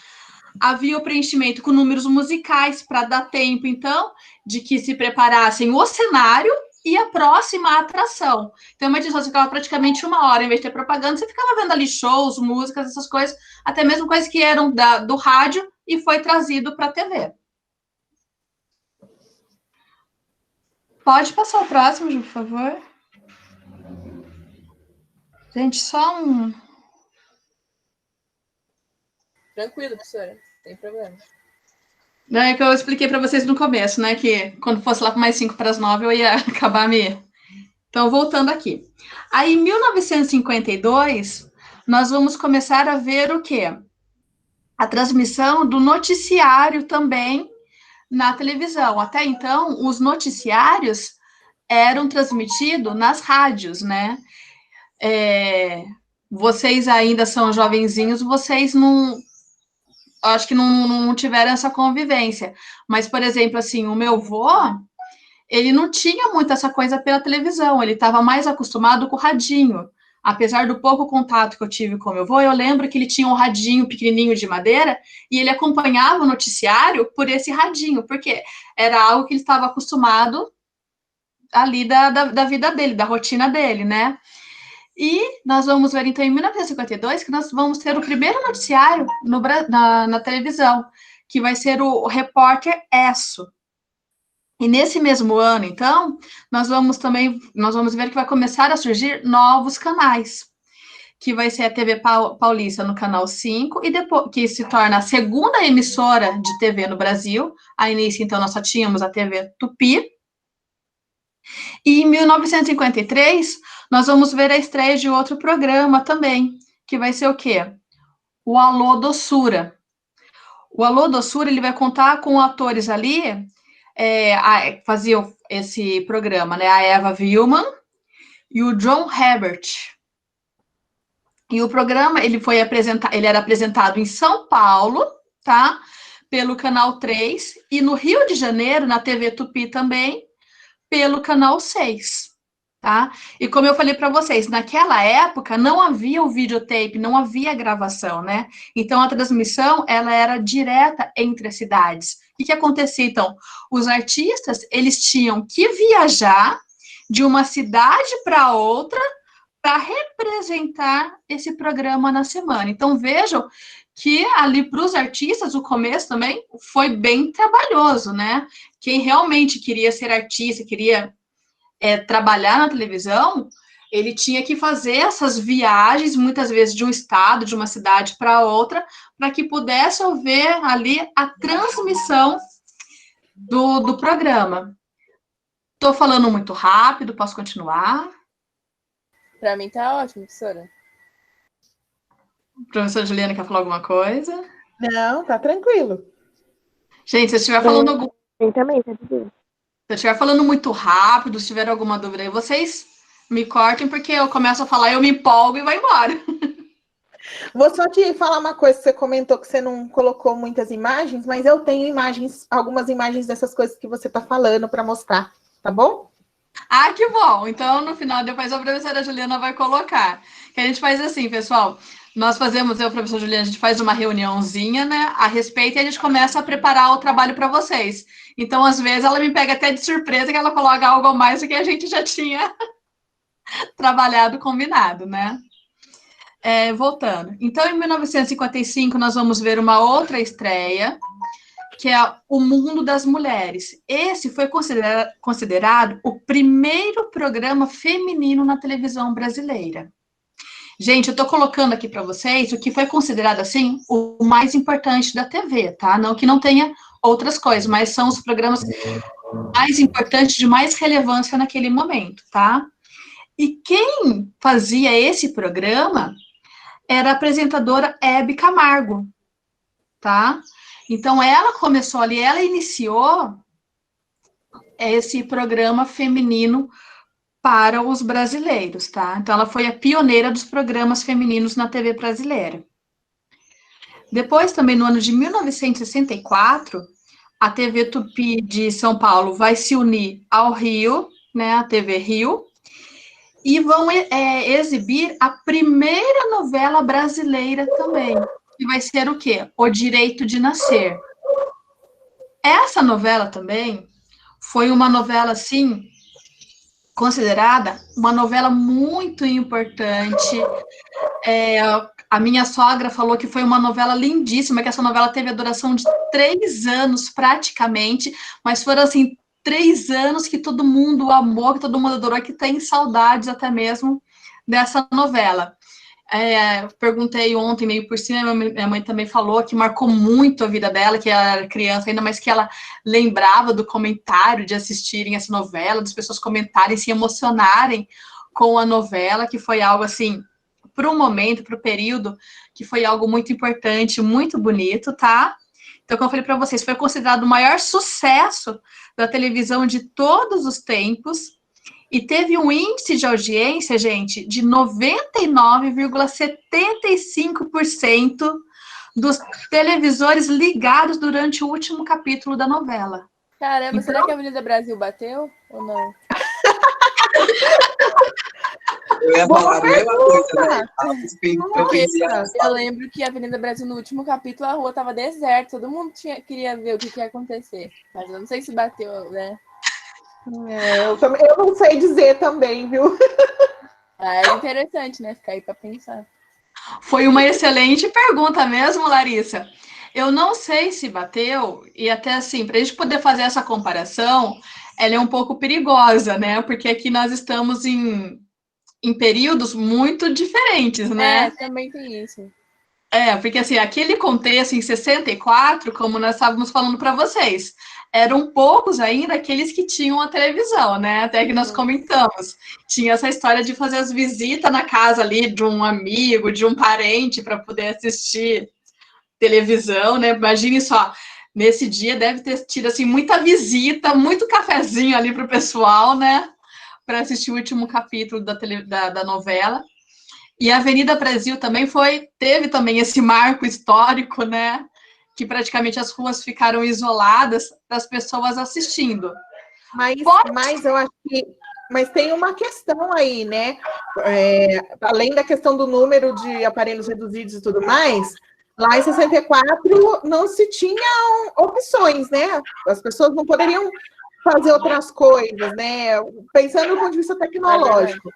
havia o preenchimento com números musicais para dar tempo, então, de que se preparassem o cenário e a próxima atração. Então, uma edição, você ficava praticamente 1 hora, em vez de ter propaganda, você ficava vendo ali shows, músicas, essas coisas, até mesmo coisas que eram do rádio e foi trazido para a TV. Pode passar o próximo, por favor. Gente, só um... Tranquilo, professora, não tem problema. Não, é que eu expliquei para vocês no começo, né? Que quando fosse lá para mais 5 para as 9, eu ia acabar me... Então, voltando aqui. Aí, em 1952, nós vamos começar a ver o quê? A transmissão do noticiário também na televisão. Até então, os noticiários eram transmitidos nas rádios, né? Vocês ainda são jovenzinhos, vocês não... Acho que não tiveram essa convivência. Mas, por exemplo, assim, o meu avô, ele não tinha muito essa coisa pela televisão, ele estava mais acostumado com o radinho. Apesar do pouco contato que eu tive com meu avô, eu lembro que ele tinha um radinho pequenininho de madeira e ele acompanhava o noticiário por esse radinho, porque era algo que ele estava acostumado ali da vida dele, da rotina dele, né? E nós vamos ver, então, em 1952, que nós vamos ter o primeiro noticiário na televisão, que vai ser o Repórter Esso. E nesse mesmo ano, então, nós vamos ver que vai começar a surgir novos canais, que vai ser a TV Paulista no Canal 5, e depois, que se torna a segunda emissora de TV no Brasil. A início, então, nós só tínhamos a TV Tupi. E em 1953, nós vamos ver a estreia de outro programa também, que vai ser o quê? O Alô Doçura. O Alô Doçura, ele vai contar com atores ali, faziam esse programa, né? A Eva Vilman e o John Herbert. E o programa, ele era apresentado em São Paulo, tá? Pelo Canal 3, e no Rio de Janeiro, na TV Tupi também, pelo Canal 6, tá? E como eu falei para vocês, naquela época não havia o videotape, não havia gravação, né? Então a transmissão, ela era direta entre as cidades. O que acontecia, então? Os artistas, eles tinham que viajar de uma cidade para outra para representar esse programa na semana. Então, vejam que ali para os artistas, o começo também foi bem trabalhoso, né? Quem realmente queria ser artista, queria trabalhar na televisão, ele tinha que fazer essas viagens, muitas vezes de um estado, de uma cidade para outra, para que pudesse haver ali a transmissão do programa. Estou falando muito rápido, posso continuar? Para mim tá ótimo, professora. Professora Juliana, quer falar alguma coisa? Não, tá tranquilo. Gente, se eu estiver falando algum... Eu também, tá tudo. Se eu estiver falando muito rápido, se tiver alguma dúvida aí, vocês me cortem, porque eu começo a falar, eu me empolgo e vai embora. Vou só te falar uma coisa, você comentou que você não colocou muitas imagens, mas eu tenho imagens, algumas imagens dessas coisas que você está falando para mostrar, tá bom? Ah, que bom! Então, no final, depois a professora Juliana vai colocar. Que a gente faz assim, pessoal, nós fazemos, eu e a professora Juliana, a gente faz uma reuniãozinha, né, a respeito, e a gente começa a preparar o trabalho para vocês. Então, às vezes, ela me pega até de surpresa que ela coloca algo a mais do que a gente já tinha trabalhado, combinado, né? Voltando. Então, em 1955, nós vamos ver uma outra estreia, que é O Mundo das Mulheres. Esse foi considerado o primeiro programa feminino na televisão brasileira. Gente, eu estou colocando aqui para vocês o que foi considerado, assim, o mais importante da TV, tá? Não que não tenha outras coisas, mas são os programas mais importantes, de mais relevância naquele momento, tá? E quem fazia esse programa era a apresentadora Hebe Camargo, tá? Então, ela começou ali, ela iniciou esse programa feminino para os brasileiros, tá? Então, ela foi a pioneira dos programas femininos na TV brasileira. Depois, também, no ano de 1964, a TV Tupi de São Paulo vai se unir ao Rio, né, a TV Rio, e vão exibir a primeira novela brasileira também, que vai ser o quê? O Direito de Nascer. Essa novela também foi uma novela, assim, considerada uma novela muito importante. A minha sogra falou que foi uma novela lindíssima, que essa novela teve a duração de 3 anos, praticamente, mas foram, assim, 3 anos que todo mundo amou, que todo mundo adorou, que tem saudades até mesmo dessa novela. Perguntei ontem, meio por cima, minha mãe também falou que marcou muito a vida dela, que ela era criança ainda, mas que ela lembrava do comentário de assistirem essa novela, das pessoas comentarem, se emocionarem com a novela, que foi algo assim, para o momento, para o período, que foi algo muito importante, muito bonito, tá? Então, como eu falei para vocês, foi considerado o maior sucesso da televisão de todos os tempos, e teve um índice de audiência, gente, de 99,75% dos televisores ligados durante o último capítulo da novela. Caramba, então... será que a Avenida Brasil bateu ou não? Eu ia falar a mesma coisa, né? Eu lembro que a Avenida Brasil, no último capítulo, a rua estava deserta, todo mundo queria ver o que ia acontecer. Mas eu não sei se bateu, né? Eu não sei dizer também, viu? É interessante, né? Ficar aí para pensar. Foi uma excelente pergunta mesmo, Larissa. Eu não sei se bateu, e até assim, para a gente poder fazer essa comparação, ela é um pouco perigosa, né? Porque aqui nós estamos em períodos muito diferentes, né? Também tem isso. Porque assim, aquele contexto em 64, como nós estávamos falando para vocês, eram poucos ainda aqueles que tinham a televisão, né? Até que nós comentamos. Tinha essa história de fazer as visitas na casa ali de um amigo, de um parente, para poder assistir televisão, né? Imagine só, nesse dia deve ter tido assim muita visita, muito cafezinho ali para o pessoal, né? Para assistir o último capítulo da novela. E a Avenida Brasil também teve também esse marco histórico, né? Que praticamente as ruas ficaram isoladas das pessoas assistindo. Mas eu acho que... Mas tem uma questão aí, né? Além da questão do número de aparelhos reduzidos e tudo mais, Lá em 64 não se tinham opções, né? As pessoas não poderiam fazer outras coisas, né? Pensando do ponto de vista tecnológico.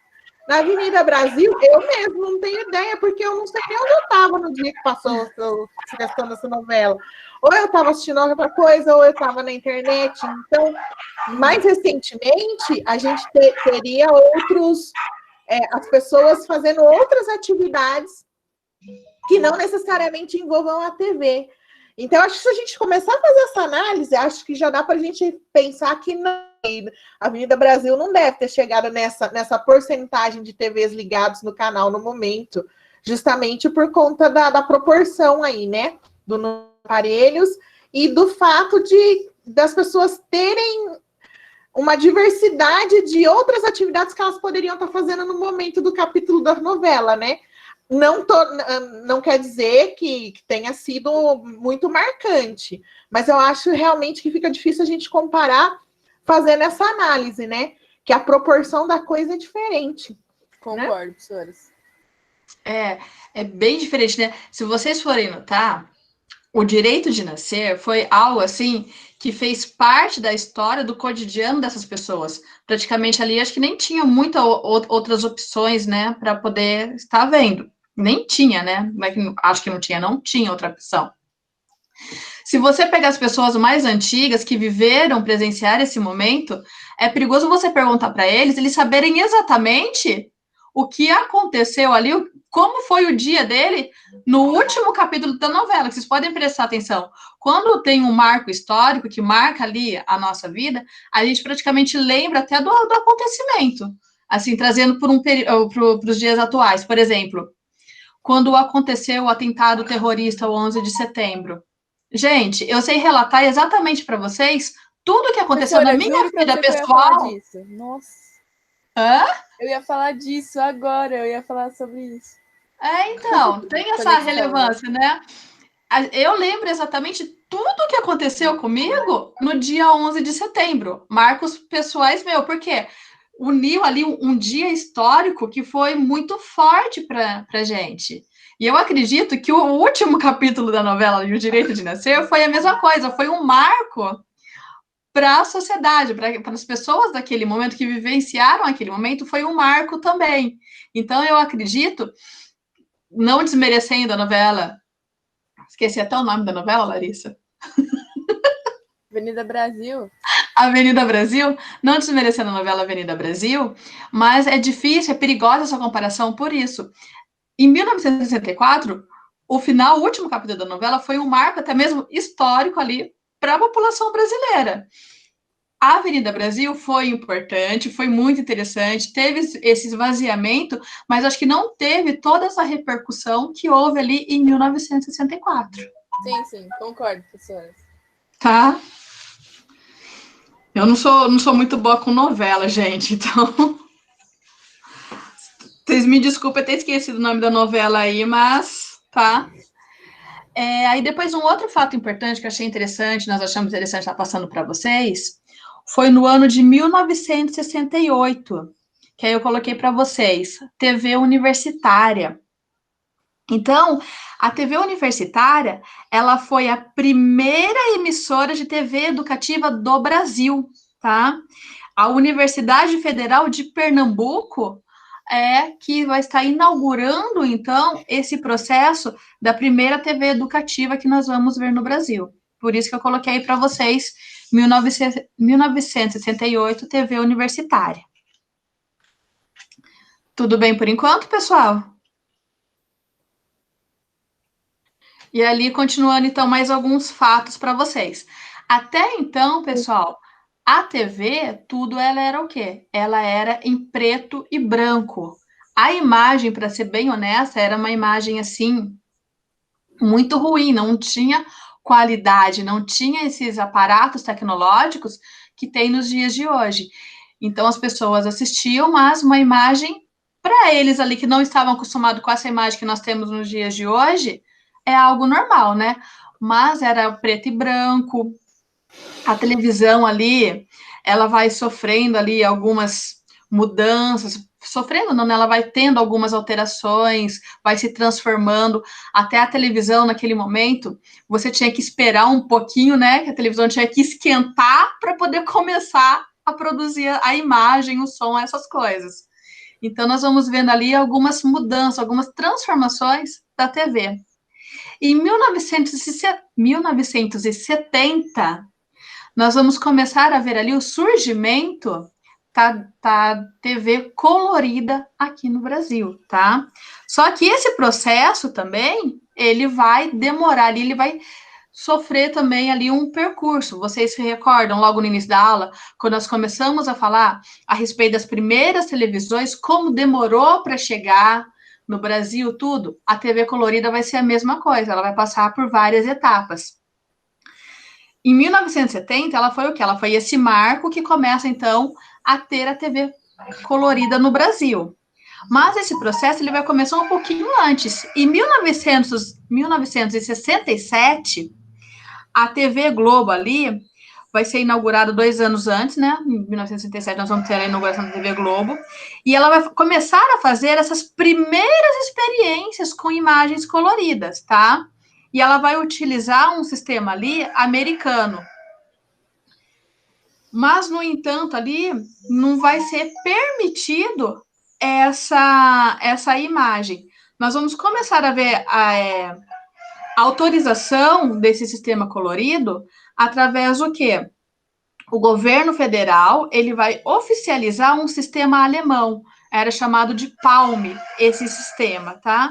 Na Avenida Brasil, eu mesmo não tenho ideia, porque eu não sei nem onde eu estava no dia que passou essa questão dessa novela. Ou eu estava assistindo outra coisa, ou eu estava na internet. Então, mais recentemente, a gente teria outros... as pessoas fazendo outras atividades que não necessariamente envolvam a TV. Então, acho que se a gente começar a fazer essa análise, acho que já dá para a gente pensar que não, a Avenida Brasil não deve ter chegado nessa porcentagem de TVs ligados no canal no momento, justamente por conta da proporção aí, né? Do número de aparelhos e do fato das pessoas terem uma diversidade de outras atividades que elas poderiam estar fazendo no momento do capítulo da novela, né? Não quer dizer que tenha sido muito marcante, mas eu acho realmente que fica difícil a gente comparar fazendo essa análise, né? Que a proporção da coisa é diferente. Concordo, professoras. É bem diferente, né? Se vocês forem notar, o direito de nascer foi algo assim que fez parte da história do cotidiano dessas pessoas. Praticamente ali, acho que nem tinha muitas outras opções, né, para poder estar vendo. Nem tinha, né? Acho que não tinha outra opção. Se você pegar as pessoas mais antigas que viveram presenciar esse momento, é perigoso você perguntar para eles saberem exatamente o que aconteceu ali, como foi o dia dele no último capítulo da novela, que vocês podem prestar atenção. Quando tem um marco histórico que marca ali a nossa vida, a gente praticamente lembra até do acontecimento, assim, trazendo para os dias atuais. Por exemplo, quando aconteceu o atentado terrorista, o 11 de setembro. Gente, eu sei relatar exatamente para vocês tudo o que aconteceu na minha vida pessoal. Nossa. Hã? Eu ia falar disso agora, eu ia falar sobre isso. Então, tem essa relevância, né? Eu lembro exatamente tudo o que aconteceu comigo no dia 11 de setembro. Marcos pessoais meu, porque uniu ali um dia histórico que foi muito forte para a gente. E eu acredito que o último capítulo da novela, O Direito de Nascer, foi a mesma coisa, foi um marco para a sociedade, para as pessoas daquele momento que vivenciaram aquele momento, foi um marco também. Então, eu acredito, não desmerecendo a novela, esqueci até o nome da novela, Larissa. Avenida Brasil. Avenida Brasil, não desmerecendo a novela Avenida Brasil, mas é difícil, é perigosa essa comparação por isso. Em 1964, o último capítulo da novela foi um marco até mesmo histórico ali para a população brasileira. A Avenida Brasil foi importante, foi muito interessante, teve esse esvaziamento, mas acho que não teve toda essa repercussão que houve ali em 1964. Sim, concordo, professora. Tá? Eu não sou muito boa com novela, gente, então... Vocês me desculpem ter esquecido o nome da novela aí, mas... Tá? Aí depois um outro fato importante que eu achei interessante, nós achamos interessante estar passando para vocês, foi no ano de 1968, que aí eu coloquei para vocês, TV universitária. Então, a TV universitária, ela foi a primeira emissora de TV educativa do Brasil, tá? A Universidade Federal de Pernambuco que vai estar inaugurando, então, esse processo da primeira TV educativa que nós vamos ver no Brasil. Por isso que eu coloquei para vocês 1968, TV universitária. Tudo bem por enquanto, pessoal? E ali, continuando, então, mais alguns fatos para vocês. Até então, pessoal, a TV, tudo ela era o quê? Ela era em preto e branco. A imagem, para ser bem honesta, era uma imagem, assim, muito ruim, não tinha qualidade, não tinha esses aparatos tecnológicos que tem nos dias de hoje. Então, as pessoas assistiam, mas uma imagem, para eles ali que não estavam acostumados com essa imagem que nós temos nos dias de hoje, é algo normal, né? Mas era preto e branco, a televisão ali, ela vai sofrendo ali algumas mudanças, sofrendo, não, né? Ela vai tendo algumas alterações, vai se transformando. Até a televisão, naquele momento, você tinha que esperar um pouquinho, né? Que a televisão tinha que esquentar para poder começar a produzir a imagem, o som, essas coisas. Então, nós vamos vendo ali algumas mudanças, algumas transformações da TV. Em 1970, nós vamos começar a ver ali o surgimento da TV colorida aqui no Brasil, tá? Só que esse processo também, ele vai demorar ali, ele vai sofrer também ali um percurso. Vocês se recordam, logo no início da aula, quando nós começamos a falar a respeito das primeiras televisões, como demorou para chegar no Brasil, tudo? A TV colorida vai ser a mesma coisa, ela vai passar por várias etapas. Em 1970, ela foi o quê? Ela foi esse marco que começa, então, a ter a TV colorida no Brasil. Mas esse processo ele vai começar um pouquinho antes. Em 1967, a TV Globo ali vai ser inaugurada 2 anos antes, né? Em 1967, nós vamos ter a inauguração da TV Globo. E ela vai começar a fazer essas primeiras experiências com imagens coloridas, tá? E ela vai utilizar um sistema ali americano. Mas, no entanto, ali não vai ser permitido essa imagem. Nós vamos começar a ver a autorização desse sistema colorido através do quê? O governo federal, ele vai oficializar um sistema alemão, era chamado de Palme, esse sistema, tá?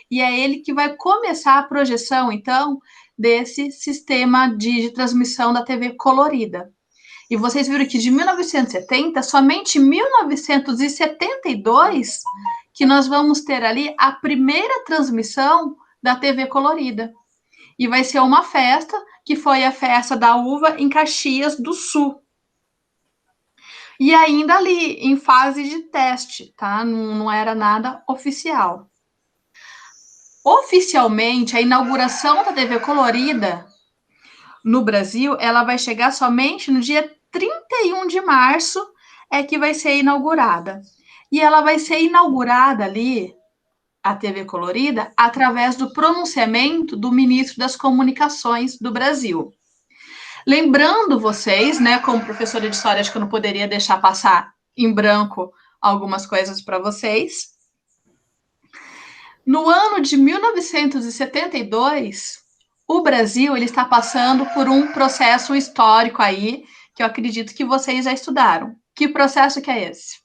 E é ele que vai começar a projeção, então, desse sistema de transmissão da TV colorida. E vocês viram que de 1970, somente em 1972, que nós vamos ter ali a primeira transmissão da TV colorida. E vai ser uma festa, que foi a festa da uva em Caxias do Sul. E ainda ali, em fase de teste, tá? Não era nada oficial. Oficialmente, a inauguração da TV colorida no Brasil, ela vai chegar somente no dia 31 de março, é que vai ser inaugurada. E ela vai ser inaugurada ali, a TV colorida, através do pronunciamento do ministro das Comunicações do Brasil. Lembrando vocês, né, como professora de história, acho que eu não poderia deixar passar em branco algumas coisas para vocês. No ano de 1972, o Brasil ele está passando por um processo histórico aí, que eu acredito que vocês já estudaram. Que processo que é esse?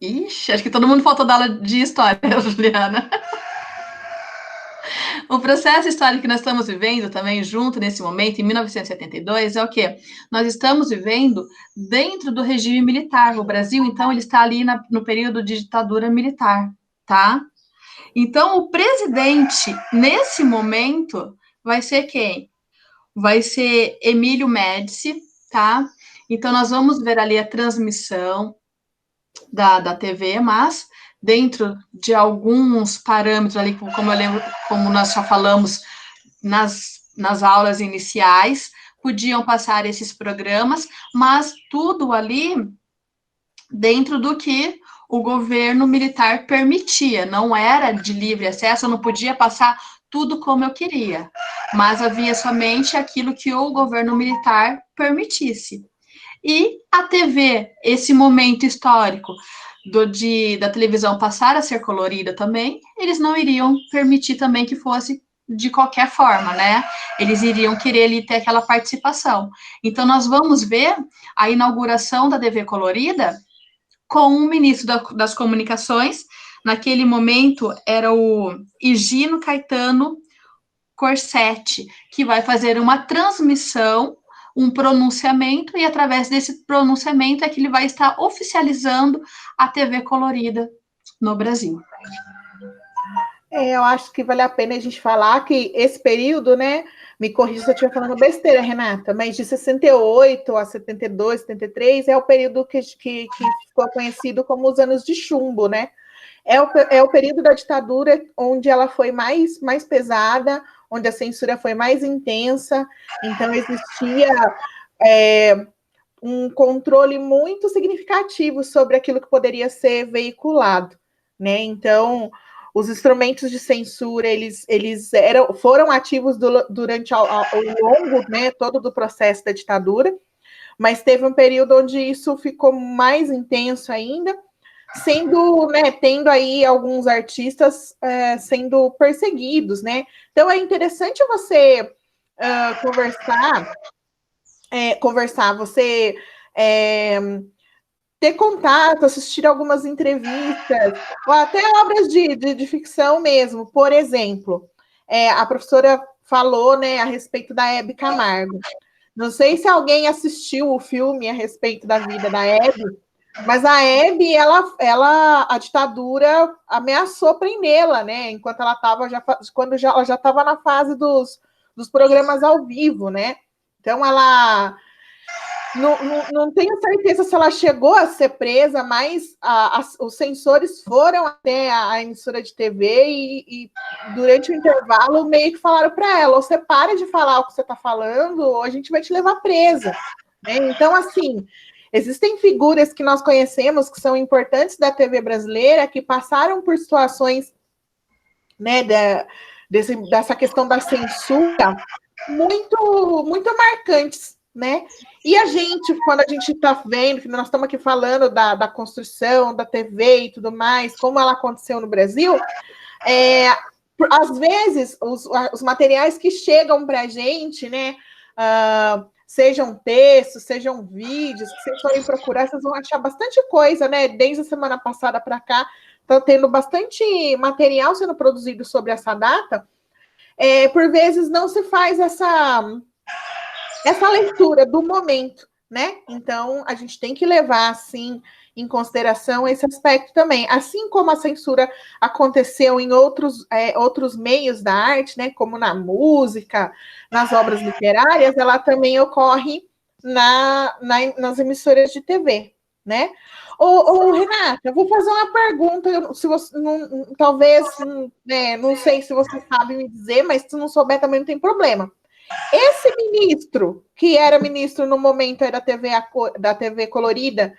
Ixi, acho que todo mundo faltou da aula de história, Juliana. O processo histórico que nós estamos vivendo também junto nesse momento, em 1972, é o quê? Nós estamos vivendo dentro do regime militar. O Brasil, então, ele está ali no período de ditadura militar, tá? Então, o presidente, nesse momento, vai ser quem? Vai ser Emílio Médici, tá? Então, nós vamos ver ali a transmissão da TV, mas dentro de alguns parâmetros ali, como eu lembro, como nós já falamos nas aulas iniciais, podiam passar esses programas, mas tudo ali dentro do que o governo militar permitia, não era de livre acesso, eu não podia passar tudo como eu queria, mas havia somente aquilo que o governo militar permitisse. E a TV, esse momento histórico da televisão passar a ser colorida também, eles não iriam permitir também que fosse de qualquer forma, né? Eles iriam querer ali ter aquela participação. Então, nós vamos ver a inauguração da TV colorida com o ministro das Comunicações. Naquele momento, era o Higino Caetano Corsetti, que vai fazer uma transmissão, um pronunciamento, e através desse pronunciamento é que ele vai estar oficializando a TV colorida no Brasil. Eu acho que vale a pena a gente falar que esse período, né, me corrija se eu estiver falando besteira, Renata, mas de 68 a 72, 73 é o período que ficou conhecido como os anos de chumbo, né? É o período da ditadura onde ela foi mais pesada, onde a censura foi mais intensa, então existia um controle muito significativo sobre aquilo que poderia ser veiculado, né? Então, os instrumentos de censura, eles foram ativos durante ao longo, né, todo do processo da ditadura, mas teve um período onde isso ficou mais intenso ainda, sendo, né, tendo aí alguns artistas sendo perseguidos, né? Então é interessante você conversar, você ter contato, assistir algumas entrevistas, ou até obras de ficção mesmo. Por exemplo, a professora falou, né, a respeito da Hebe Camargo. Não sei se alguém assistiu o filme a respeito da vida da Hebe, mas a Hebe, a ditadura ameaçou prendê-la, né? Enquanto ela estava ela já estava na fase dos programas ao vivo, né? Então ela não tenho certeza se ela chegou a ser presa, mas os censores foram até a emissora de TV e durante o intervalo meio que falaram para ela: ou você para de falar o que você está falando, ou a gente vai te levar presa. Né? Então, assim, existem figuras que nós conhecemos que são importantes da TV brasileira, que passaram por situações, né, dessa questão da censura muito, muito marcantes, né? E a gente, quando a gente está vendo, que nós estamos aqui falando da construção da TV e tudo mais, como ela aconteceu no Brasil, às vezes, os materiais que chegam para a gente, né, sejam textos, sejam vídeos, que vocês forem procurar, vocês vão achar bastante coisa, né? Desde a semana passada para cá, está tendo bastante material sendo produzido sobre essa data. Por vezes não se faz essa leitura do momento, né? Então, a gente tem que levar, assim, em consideração esse aspecto também. Assim como a censura aconteceu em outros meios da arte, né? Como na música, nas obras literárias, ela também ocorre nas emissoras de TV, né? Renata, eu vou fazer uma pergunta, se você talvez, né, não sei se você sabe me dizer, mas se não souber também não tem problema. Esse ministro, que era ministro no momento da TV colorida,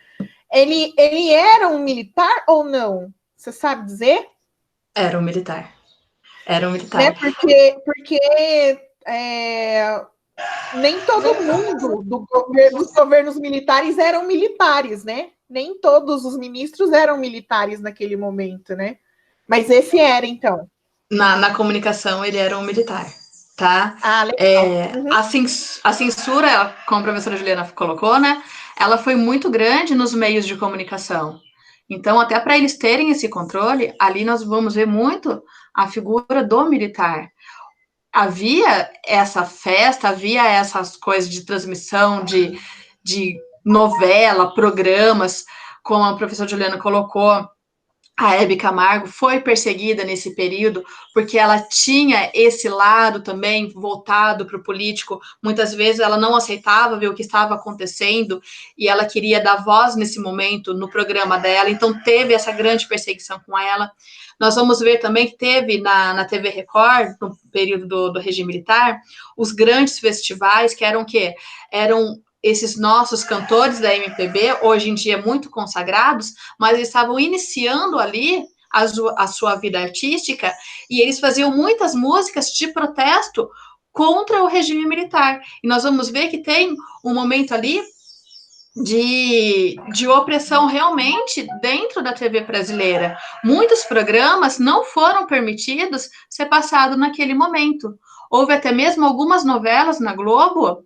ele era um militar ou não? Você sabe dizer? Era um militar. Era um militar. Né? Porque nem todo mundo dos governos militares eram militares, né? Nem todos os ministros eram militares naquele momento, né? Mas esse era, então. Na comunicação, ele era um militar, tá? Legal. A censura, como a professora Juliana colocou, né? Ela foi muito grande nos meios de comunicação. Então, até para eles terem esse controle, ali nós vamos ver muito a figura do militar. Havia essa festa, havia essas coisas de transmissão, de novela, programas, como a professora Juliana colocou, a Hebe Camargo foi perseguida nesse período porque ela tinha esse lado também voltado para o político. Muitas vezes ela não aceitava ver o que estava acontecendo e ela queria dar voz nesse momento no programa dela, então teve essa grande perseguição com ela. Nós vamos ver também que teve na TV Record, no período do regime militar, os grandes festivais que eram o quê? Eram esses nossos cantores da MPB, hoje em dia muito consagrados, mas eles estavam iniciando ali a sua vida artística e eles faziam muitas músicas de protesto contra o regime militar. E nós vamos ver que tem um momento ali de opressão realmente dentro da TV brasileira. Muitos programas não foram permitidos ser passados naquele momento. Houve até mesmo algumas novelas na Globo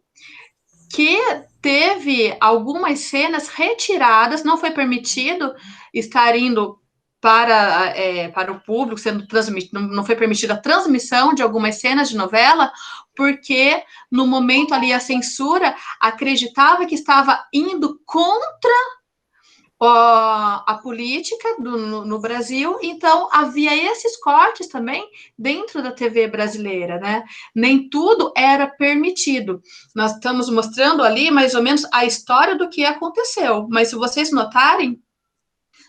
que teve algumas cenas retiradas, não foi permitido estar indo para o público, sendo transmitido, não foi permitida a transmissão de algumas cenas de novela, porque no momento ali a censura acreditava que estava indo contra a política no Brasil, então havia esses cortes também dentro da TV brasileira, né? Nem tudo era permitido. Nós estamos mostrando ali mais ou menos a história do que aconteceu, mas se vocês notarem,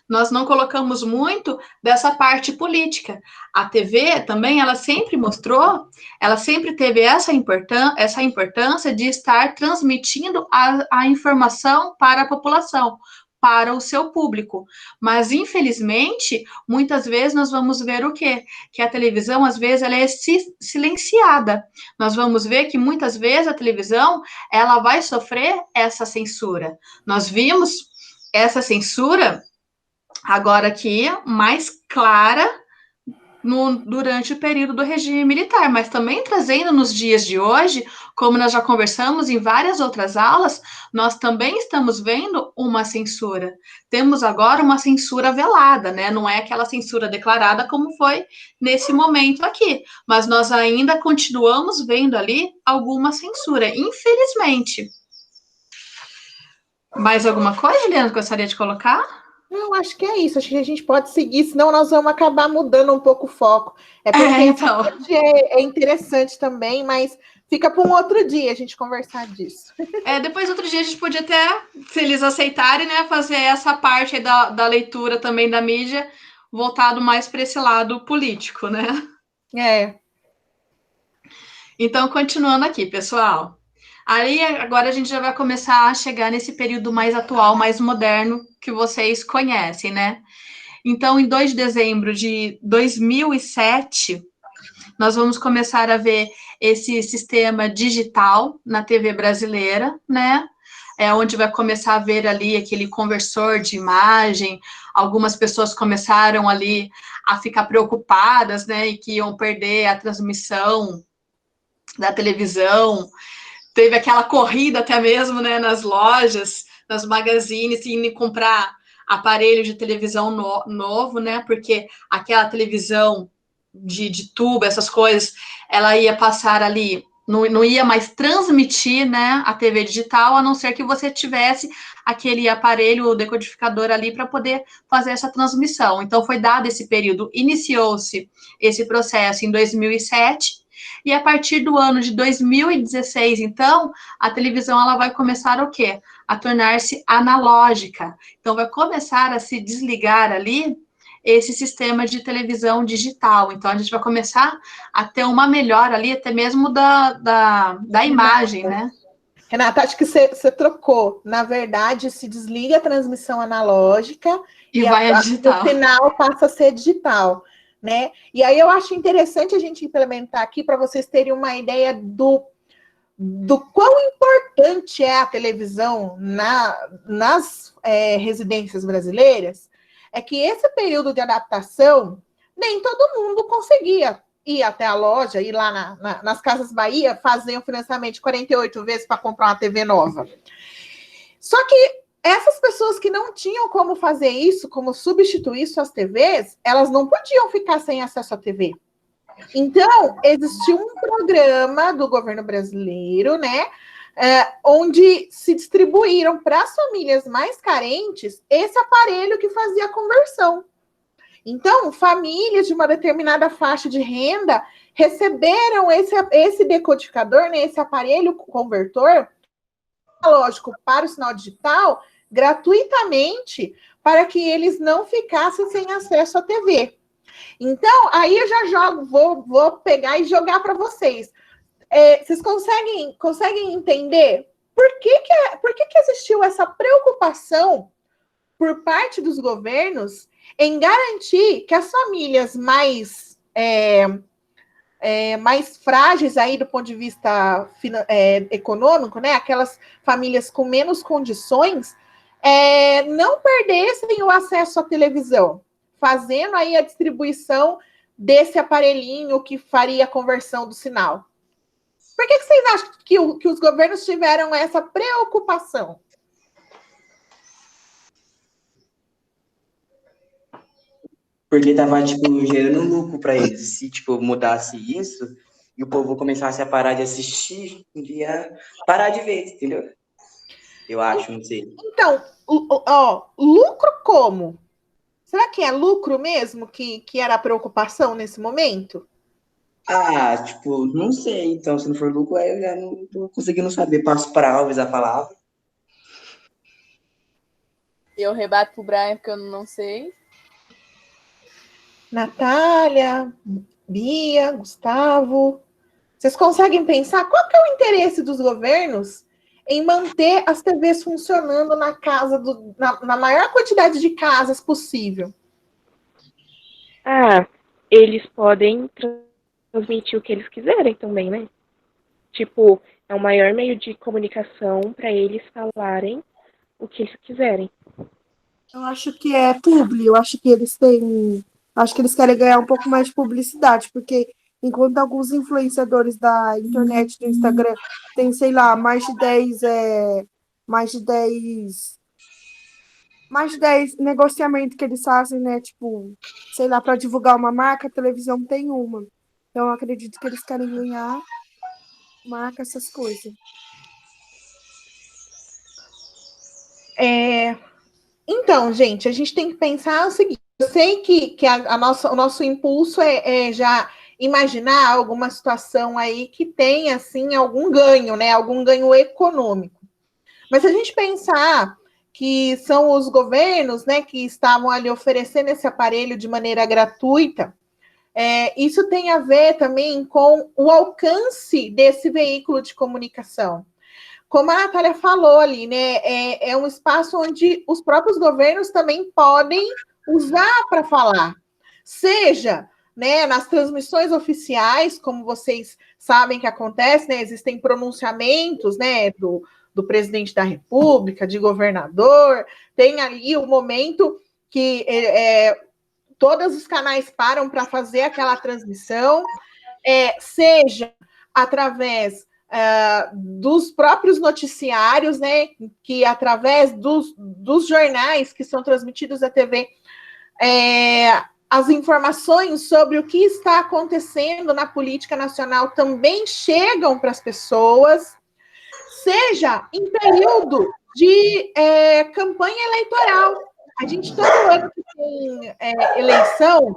nós não colocamos muito dessa parte política. A TV também, ela sempre mostrou, ela sempre teve essa importância de estar transmitindo a informação para a população, para o seu público. Mas, infelizmente, muitas vezes nós vamos ver o quê? Que a televisão, às vezes, ela é silenciada. Nós vamos ver que, muitas vezes, a televisão, ela vai sofrer essa censura. Nós vimos essa censura, agora aqui, mais clara, durante o período do regime militar, mas também trazendo nos dias de hoje, como nós já conversamos em várias outras aulas, nós também estamos vendo uma censura. Temos agora uma censura velada, né? Não é aquela censura declarada como foi nesse momento aqui, mas nós ainda continuamos vendo ali alguma censura, infelizmente. Mais alguma coisa, Leandro, que gostaria de colocar? Não, acho que é isso. Acho que a gente pode seguir, senão nós vamos acabar mudando um pouco o foco. É porque então. essa parte é interessante também, mas fica para um outro dia a gente conversar disso. Depois, outro dia, a gente podia até, se eles aceitarem, né, fazer essa parte aí da leitura também da mídia, voltado mais para esse lado político, né? Então, continuando aqui, pessoal. Aí, agora a gente já vai começar a chegar nesse período mais atual, mais moderno, que vocês conhecem, né? Então, em 2 de dezembro de 2007, nós vamos começar a ver esse sistema digital na TV brasileira, né? Onde vai começar a ver ali aquele conversor de imagem. Algumas pessoas começaram ali a ficar preocupadas, né? E que iam perder a transmissão da televisão. Teve aquela corrida até mesmo, né? Nas lojas, nas magazines, indo comprar aparelho de televisão novo, né? Porque aquela televisão de tubo, essas coisas, ela ia passar ali, não ia mais transmitir, né, a TV digital, a não ser que você tivesse aquele aparelho, o decodificador ali, para poder fazer essa transmissão. Então, foi dado esse período, iniciou-se esse processo em 2007, e a partir do ano de 2016, então, a televisão, ela vai começar o quê? A tornar-se analógica. Então, vai começar a se desligar ali esse sistema de televisão digital. Então, a gente vai começar a ter uma melhora ali, até mesmo da imagem, né? Renata, acho que você trocou. Na verdade, se desliga a transmissão analógica e vai a digital. O sinal passa a ser digital, né? E aí eu acho interessante a gente implementar aqui para vocês terem uma ideia do quão importante é a televisão nas residências brasileiras. É que esse período de adaptação, nem todo mundo conseguia ir até a loja, ir lá nas Casas Bahia, fazer um financiamento de 48 vezes para comprar uma TV nova. Só que essas pessoas que não tinham como fazer isso, como substituir suas TVs, elas não podiam ficar sem acesso à TV. Então, existiu um programa do governo brasileiro, né? Onde se distribuíram para as famílias mais carentes esse aparelho que fazia a conversão. Então, famílias de uma determinada faixa de renda receberam esse decodificador, né, esse aparelho convertor analógico para o sinal digital gratuitamente para que eles não ficassem sem acesso à TV. Então, aí eu já vou pegar e jogar para vocês. Vocês conseguem entender por que existiu essa preocupação por parte dos governos em garantir que as famílias mais frágeis aí do ponto de vista econômico, né, aquelas famílias com menos condições, não perdessem o acesso à televisão, fazendo aí a distribuição desse aparelhinho que faria a conversão do sinal. Por que vocês acham que os governos tiveram essa preocupação? Porque tava, gerando lucro para eles. Se, mudasse isso e o povo começasse a parar de assistir, ia parar de ver, entendeu? Eu acho, não sei. Então, lucro como? Será que é lucro mesmo que era a preocupação nesse momento? Não sei. Então, se não for lucro, aí eu já não tô conseguindo saber. Passo para Alves a palavra. Eu rebato pro Brian, porque eu não sei. Natália, Bia, Gustavo, vocês conseguem pensar qual que é o interesse dos governos em manter as TVs funcionando na casa, na maior quantidade de casas possível? Eles podem transmitir o que eles quiserem também, né? Tipo, é o maior meio de comunicação para eles falarem o que eles quiserem. Eu acho que é publi, eu acho que eles têm. Acho que eles querem ganhar um pouco mais de publicidade, porque enquanto alguns influenciadores da internet, do Instagram, tem, sei lá, mais de 10 negociamentos que eles fazem, né? Tipo, sei lá, para divulgar uma marca, a televisão tem uma. Então, eu acredito que eles querem ganhar marca, essas coisas. Então, gente, a gente tem que pensar o seguinte: eu sei que o nosso impulso é já imaginar alguma situação aí que tenha, assim, algum ganho, né? Algum ganho econômico. Mas se a gente pensar que são os governos, né, que estavam ali oferecendo esse aparelho de maneira gratuita, isso tem a ver também com o alcance desse veículo de comunicação. Como a Natália falou ali, né, é um espaço onde os próprios governos também podem usar para falar, seja, né, nas transmissões oficiais, como vocês sabem que acontece, né, existem pronunciamentos, né, do presidente da República, de governador, tem ali o momento que todos os canais param para fazer aquela transmissão, seja através dos próprios noticiários, né, que através dos jornais que são transmitidos à TV, as informações sobre o que está acontecendo na política nacional também chegam para as pessoas, seja em período de campanha eleitoral. A gente, todo ano que tem eleição,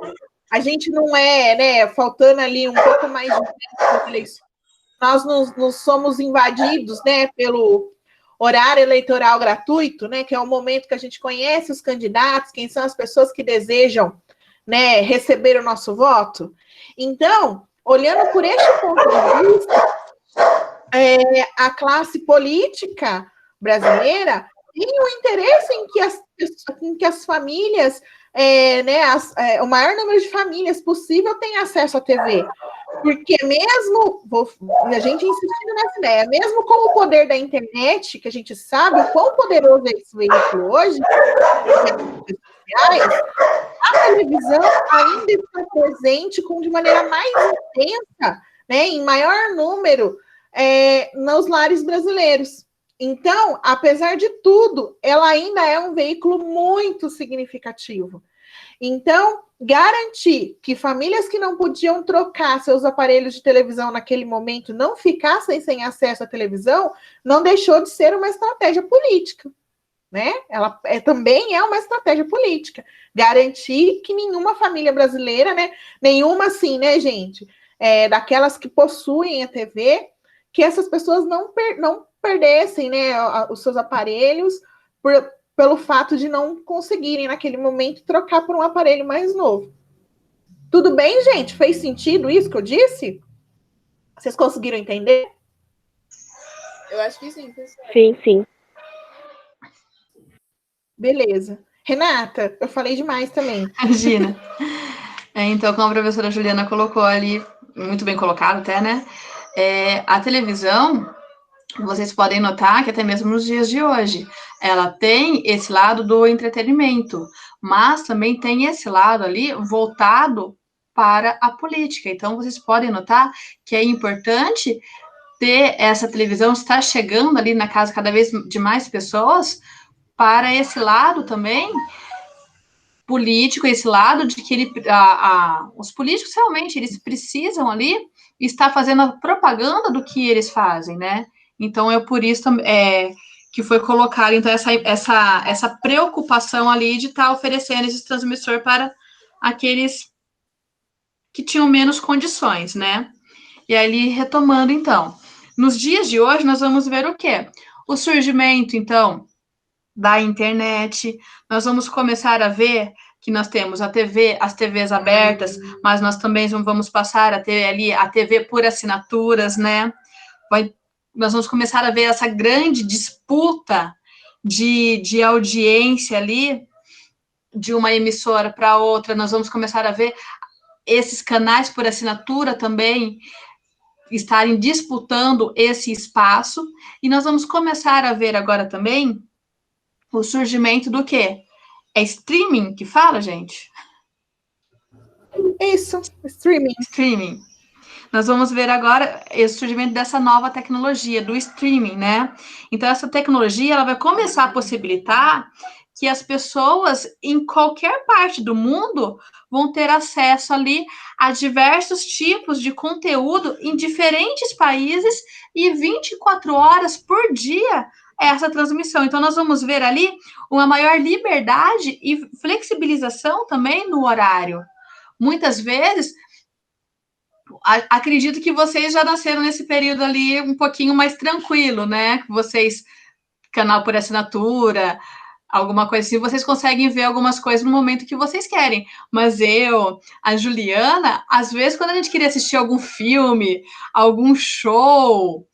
a gente não né, faltando ali um pouco mais de tempo para eleição, nós nos somos invadidos, né, pelo horário eleitoral gratuito, né, que é o momento que a gente conhece os candidatos, quem são as pessoas que desejam, né, receber o nosso voto. Então, olhando por este ponto de vista, a classe política brasileira tem o interesse em que as famílias, o maior número de famílias possível tenha acesso à TV. Porque mesmo, a gente insistindo nessa ideia, mesmo com o poder da internet, que a gente sabe o quão poderoso é esse veículo hoje, a televisão ainda está presente de maneira mais intensa, né, em maior número, nos lares brasileiros. Então, apesar de tudo, ela ainda é um veículo muito significativo. Então, garantir que famílias que não podiam trocar seus aparelhos de televisão naquele momento não ficassem sem acesso à televisão, não deixou de ser uma estratégia política, né? Ela também é uma estratégia política. Garantir que nenhuma família brasileira, né? Nenhuma assim, né, gente? Daquelas que possuem a TV, que essas pessoas não perdessem, né, os seus aparelhos pelo fato de não conseguirem, naquele momento, trocar por um aparelho mais novo. Tudo bem, gente? Fez sentido isso que eu disse? Vocês conseguiram entender? Eu acho que sim, pessoal. Sim. Beleza. Renata, eu falei demais também. Imagina. Então, como a professora Juliana colocou ali, muito bem colocado até, né? A televisão, vocês podem notar que até mesmo nos dias de hoje, ela tem esse lado do entretenimento, mas também tem esse lado ali voltado para a política. Então, vocês podem notar que é importante ter essa televisão, estar chegando ali na casa cada vez de mais pessoas, para esse lado também político, esse lado de que os políticos realmente eles precisam ali estar fazendo a propaganda do que eles fazem, né? Então, é por isso que foi colocado então, essa preocupação ali de estar oferecendo esse transmissor para aqueles que tinham menos condições, né? E ali, retomando, então, nos dias de hoje, nós vamos ver o quê? O surgimento, então, da internet. Nós vamos começar a ver que nós temos as TVs abertas, mas nós também vamos passar a ter ali a TV por assinaturas, né? Nós vamos começar a ver essa grande disputa de audiência ali, de uma emissora para outra. Nós vamos começar a ver esses canais por assinatura também estarem disputando esse espaço, e nós vamos começar a ver agora também o surgimento do quê? É streaming que fala, gente? Isso, streaming. Streaming. Nós vamos ver agora o surgimento dessa nova tecnologia, do streaming, né? Então, essa tecnologia, ela vai começar a possibilitar que as pessoas, em qualquer parte do mundo, vão ter acesso ali a diversos tipos de conteúdo em diferentes países e 24 horas por dia essa transmissão. Então, nós vamos ver ali uma maior liberdade e flexibilização também no horário. Muitas vezes, acredito que vocês já nasceram nesse período ali um pouquinho mais tranquilo, né? Vocês, canal por assinatura, alguma coisa assim, vocês conseguem ver algumas coisas no momento que vocês querem. Mas a Juliana, às vezes, quando a gente queria assistir algum filme, algum show,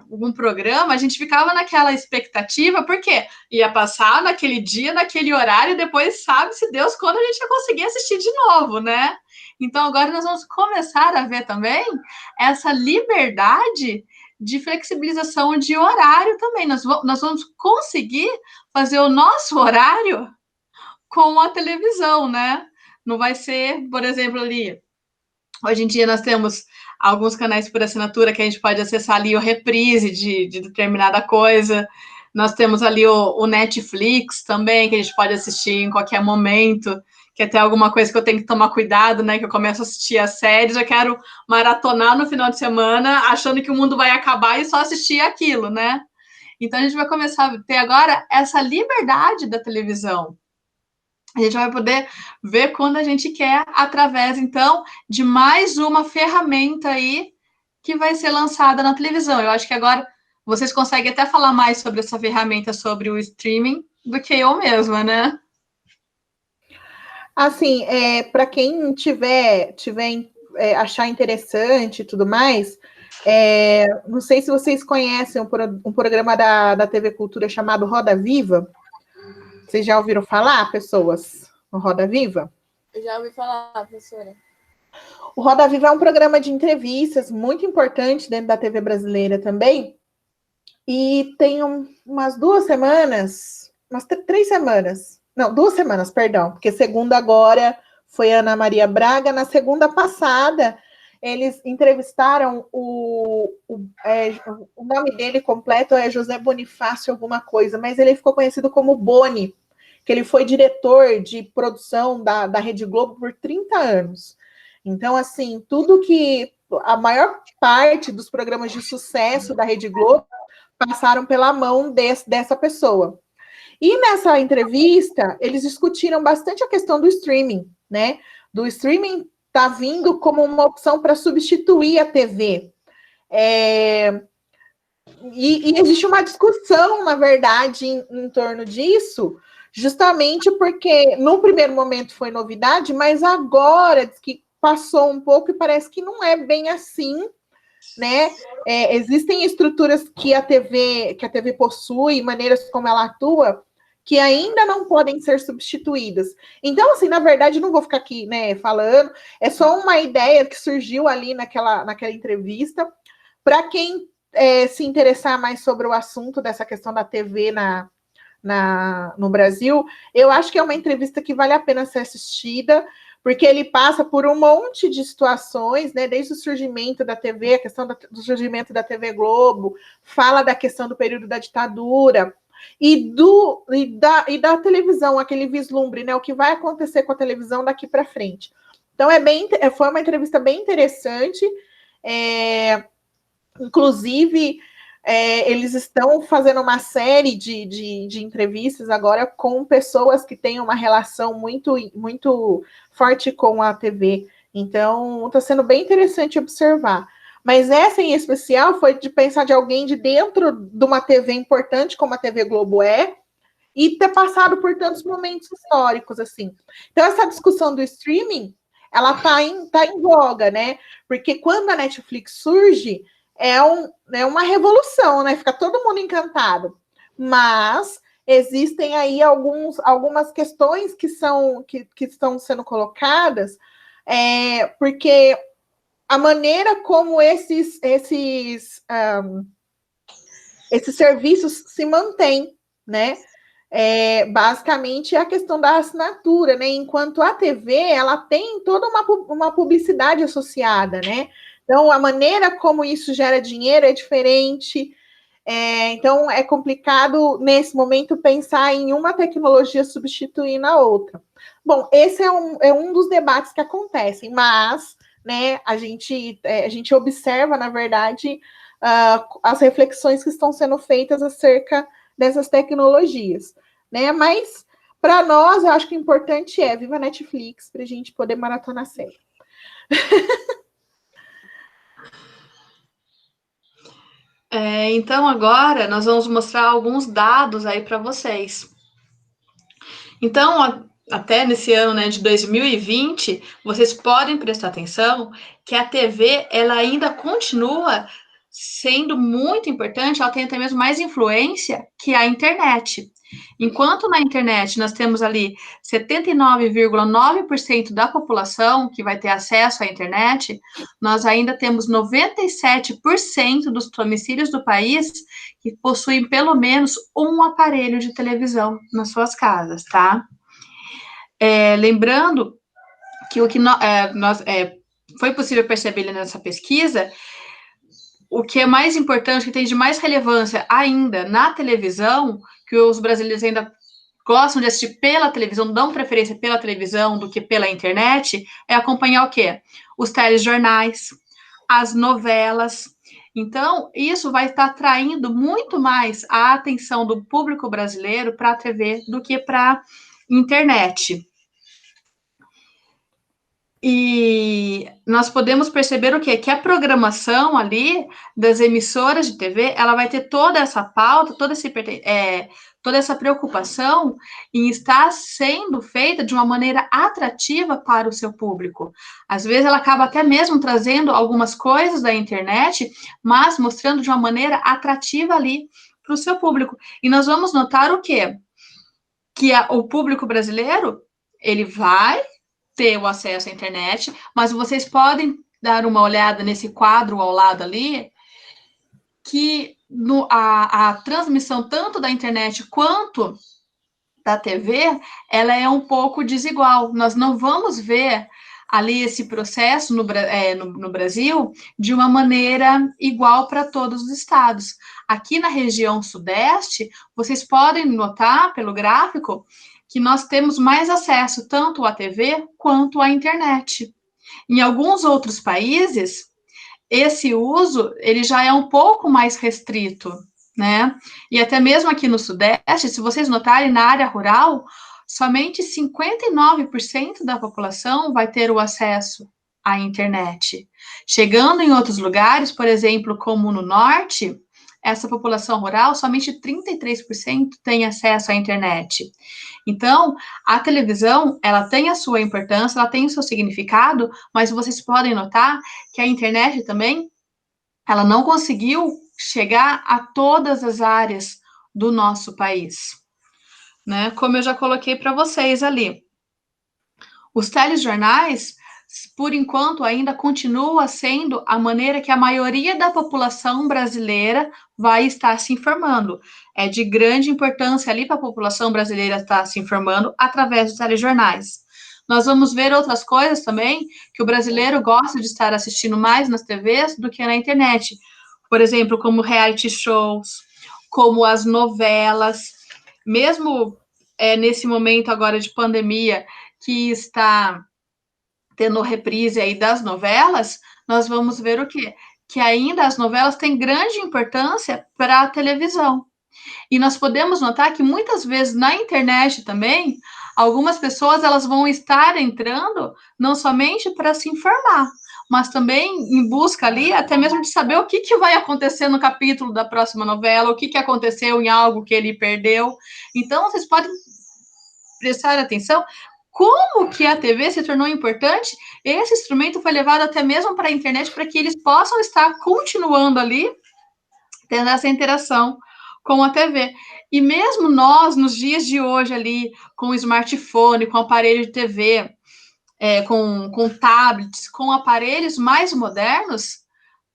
algum programa, a gente ficava naquela expectativa, porque ia passar naquele dia, naquele horário, e depois sabe-se Deus quando a gente ia conseguir assistir de novo, né? Então, agora nós vamos começar a ver também essa liberdade de flexibilização de horário também. Nós vamos conseguir fazer o nosso horário com a televisão, né? Não vai ser, por exemplo, ali... Hoje em dia nós temos alguns canais por assinatura que a gente pode acessar ali o reprise de determinada coisa. Nós temos ali o Netflix também, que a gente pode assistir em qualquer momento, que até alguma coisa que eu tenho que tomar cuidado, né? Que eu começo a assistir as séries, eu quero maratonar no final de semana, achando que o mundo vai acabar e só assistir aquilo, né? Então, a gente vai começar a ter agora essa liberdade da televisão. A gente vai poder ver quando a gente quer, através, então, de mais uma ferramenta aí que vai ser lançada na televisão. Eu acho que agora vocês conseguem até falar mais sobre essa ferramenta, sobre o streaming, do que eu mesma, né? Assim, para quem tiver achar interessante e tudo mais, não sei se vocês conhecem um programa da TV Cultura chamado Roda Viva. Vocês já ouviram falar, pessoas, no Roda Viva? Eu já ouvi falar, professora. O Roda Viva é um programa de entrevistas muito importante dentro da TV brasileira também. E tem umas 2 semanas, umas 3 semanas. Não, 2 semanas, perdão. Porque segunda agora foi Ana Maria Braga. Na segunda passada, eles entrevistaram o nome dele completo é José Bonifácio alguma coisa, mas ele ficou conhecido como Boni, que ele foi diretor de produção da Rede Globo por 30 anos. Então, assim, tudo que... A maior parte dos programas de sucesso da Rede Globo passaram pela mão dessa pessoa. E nessa entrevista, eles discutiram bastante a questão do streaming, né? Do streaming está vindo como uma opção para substituir a TV. E existe uma discussão, na verdade, em torno disso, justamente porque no primeiro momento foi novidade, mas agora diz que passou um pouco e parece que não é bem assim, né? Existem estruturas que a TV possui, maneiras como ela atua, que ainda não podem ser substituídas. Então, assim, na verdade, não vou ficar aqui, né, falando, é só uma ideia que surgiu ali naquela entrevista. Para quem se interessar mais sobre o assunto dessa questão da TV no Brasil, eu acho que é uma entrevista que vale a pena ser assistida, porque ele passa por um monte de situações, né, desde o surgimento da TV, a questão do surgimento da TV Globo, fala da questão do período da ditadura, e da televisão, aquele vislumbre, né? O que vai acontecer com a televisão daqui para frente. Então, foi uma entrevista bem interessante. Inclusive, eles estão fazendo uma série de entrevistas agora com pessoas que têm uma relação muito, muito forte com a TV. Então, está sendo bem interessante observar. Mas essa em especial foi de pensar de alguém de dentro de uma TV importante, como a TV Globo é, e ter passado por tantos momentos históricos, assim. Então, essa discussão do streaming, ela tá em voga, né? Porque quando a Netflix surge, é uma revolução, né? Fica todo mundo encantado. Mas existem aí algumas questões que estão sendo colocadas, porque a maneira como esses serviços se mantêm, né? Basicamente é a questão da assinatura, né? Enquanto a TV ela tem toda uma publicidade associada, né? Então a maneira como isso gera dinheiro é diferente. Então é complicado nesse momento pensar em uma tecnologia substituindo a outra. Bom, esse é um dos debates que acontecem, mas, né, a gente observa, na verdade, as reflexões que estão sendo feitas acerca dessas tecnologias, né? Mas, para nós, eu acho que o importante é viva a Netflix, para a gente poder maratonar a série. Então, agora, nós vamos mostrar alguns dados aí para vocês. Então, até nesse ano, né, de 2020, vocês podem prestar atenção que a TV, ela ainda continua sendo muito importante, ela tem até mesmo mais influência que a internet. Enquanto na internet nós temos ali 79,9% da população que vai ter acesso à internet, nós ainda temos 97% dos domicílios do país que possuem pelo menos um aparelho de televisão nas suas casas, tá? Lembrando que o que foi possível perceber nessa pesquisa, o que é mais importante, que tem de mais relevância ainda na televisão, que os brasileiros ainda gostam de assistir pela televisão, dão preferência pela televisão do que pela internet, é acompanhar o quê? Os telejornais, as novelas. Então, isso vai estar atraindo muito mais a atenção do público brasileiro para a TV do que para a internet. E nós podemos perceber o quê? Que a programação ali das emissoras de TV, ela vai ter toda essa pauta, toda essa preocupação em estar sendo feita de uma maneira atrativa para o seu público. Às vezes ela acaba até mesmo trazendo algumas coisas da internet, mas mostrando de uma maneira atrativa ali para o seu público. E nós vamos notar o quê? Que o público brasileiro, ele vai ter o acesso à internet, mas vocês podem dar uma olhada nesse quadro ao lado ali, que a transmissão tanto da internet quanto da TV, ela é um pouco desigual. Nós não vamos ver ali esse processo no Brasil de uma maneira igual para todos os estados. Aqui na região sudeste, vocês podem notar pelo gráfico que nós temos mais acesso tanto à TV quanto à internet. Em alguns outros países, esse uso ele já é um pouco mais restrito, né? E até mesmo aqui no Sudeste, se vocês notarem, na área rural, somente 59% da população vai ter o acesso à internet. Chegando em outros lugares, por exemplo, como no Norte, essa população rural, somente 33% tem acesso à internet. Então, a televisão, ela tem a sua importância, ela tem o seu significado, mas vocês podem notar que a internet também, ela não conseguiu chegar a todas as áreas do nosso país, né? Como eu já coloquei para vocês ali. Os telejornais, por enquanto, ainda continua sendo a maneira que a maioria da população brasileira vai estar se informando. É de grande importância ali para a população brasileira estar se informando através dos telejornais. Nós vamos ver outras coisas também, que o brasileiro gosta de estar assistindo mais nas TVs do que na internet. Por exemplo, como reality shows, como as novelas. Mesmo nesse momento agora de pandemia, que está tendo reprise aí das novelas, nós vamos ver o quê? Que ainda as novelas têm grande importância para a televisão. E nós podemos notar que muitas vezes na internet também, algumas pessoas elas vão estar entrando não somente para se informar, mas também em busca ali, até mesmo de saber o que vai acontecer no capítulo da próxima novela, o que aconteceu em algo que ele perdeu. Então, vocês podem prestar atenção como que a TV se tornou importante. Esse instrumento foi levado até mesmo para a internet para que eles possam estar continuando ali, tendo essa interação com a TV. E mesmo nós, nos dias de hoje ali, com o smartphone, com aparelho de TV, com tablets, com aparelhos mais modernos,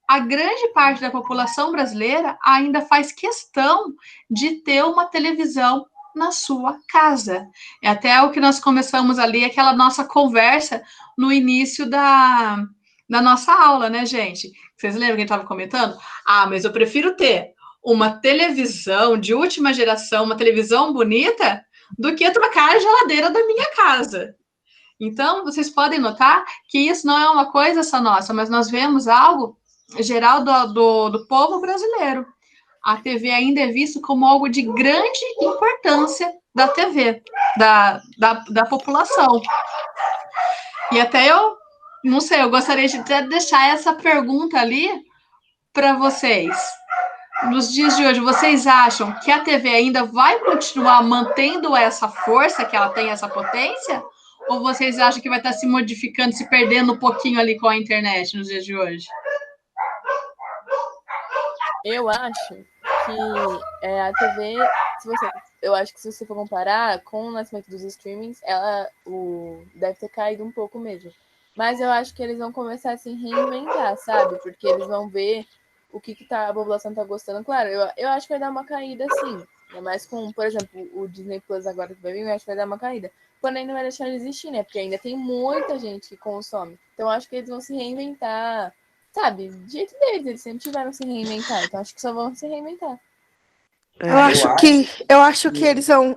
a grande parte da população brasileira ainda faz questão de ter uma televisão na sua casa. É até o que nós começamos ali, aquela nossa conversa no início da nossa aula, né, gente? Vocês lembram que a gente estava comentando? Ah, mas eu prefiro ter uma televisão de última geração, uma televisão bonita, do que trocar a geladeira da minha casa. Então, vocês podem notar que isso não é uma coisa só nossa, mas nós vemos algo geral do povo brasileiro. A TV ainda é vista como algo de grande importância da TV, da população. E até eu, não sei, eu gostaria de deixar essa pergunta ali para vocês. Nos dias de hoje, vocês acham que a TV ainda vai continuar mantendo essa força que ela tem, essa potência? Ou vocês acham que vai estar se modificando, se perdendo um pouquinho ali com a internet nos dias de hoje? Eu acho que a TV, eu acho que se você for comparar com o nascimento dos streamings, deve ter caído um pouco mesmo. Mas eu acho que eles vão começar a se reinventar, sabe? Porque eles vão ver o que a população tá gostando. Claro, eu acho que vai dar uma caída, sim. Mas com, por exemplo, o Disney Plus agora que vai vir, eu acho que vai dar uma caída. Porém, não vai deixar de existir, né? Porque ainda tem muita gente que consome. Então, eu acho que eles vão se reinventar, sabe? Do jeito deles, eles sempre tiveram que se reinventar. Então, acho que só vão se reinventar. Eu acho que eles vão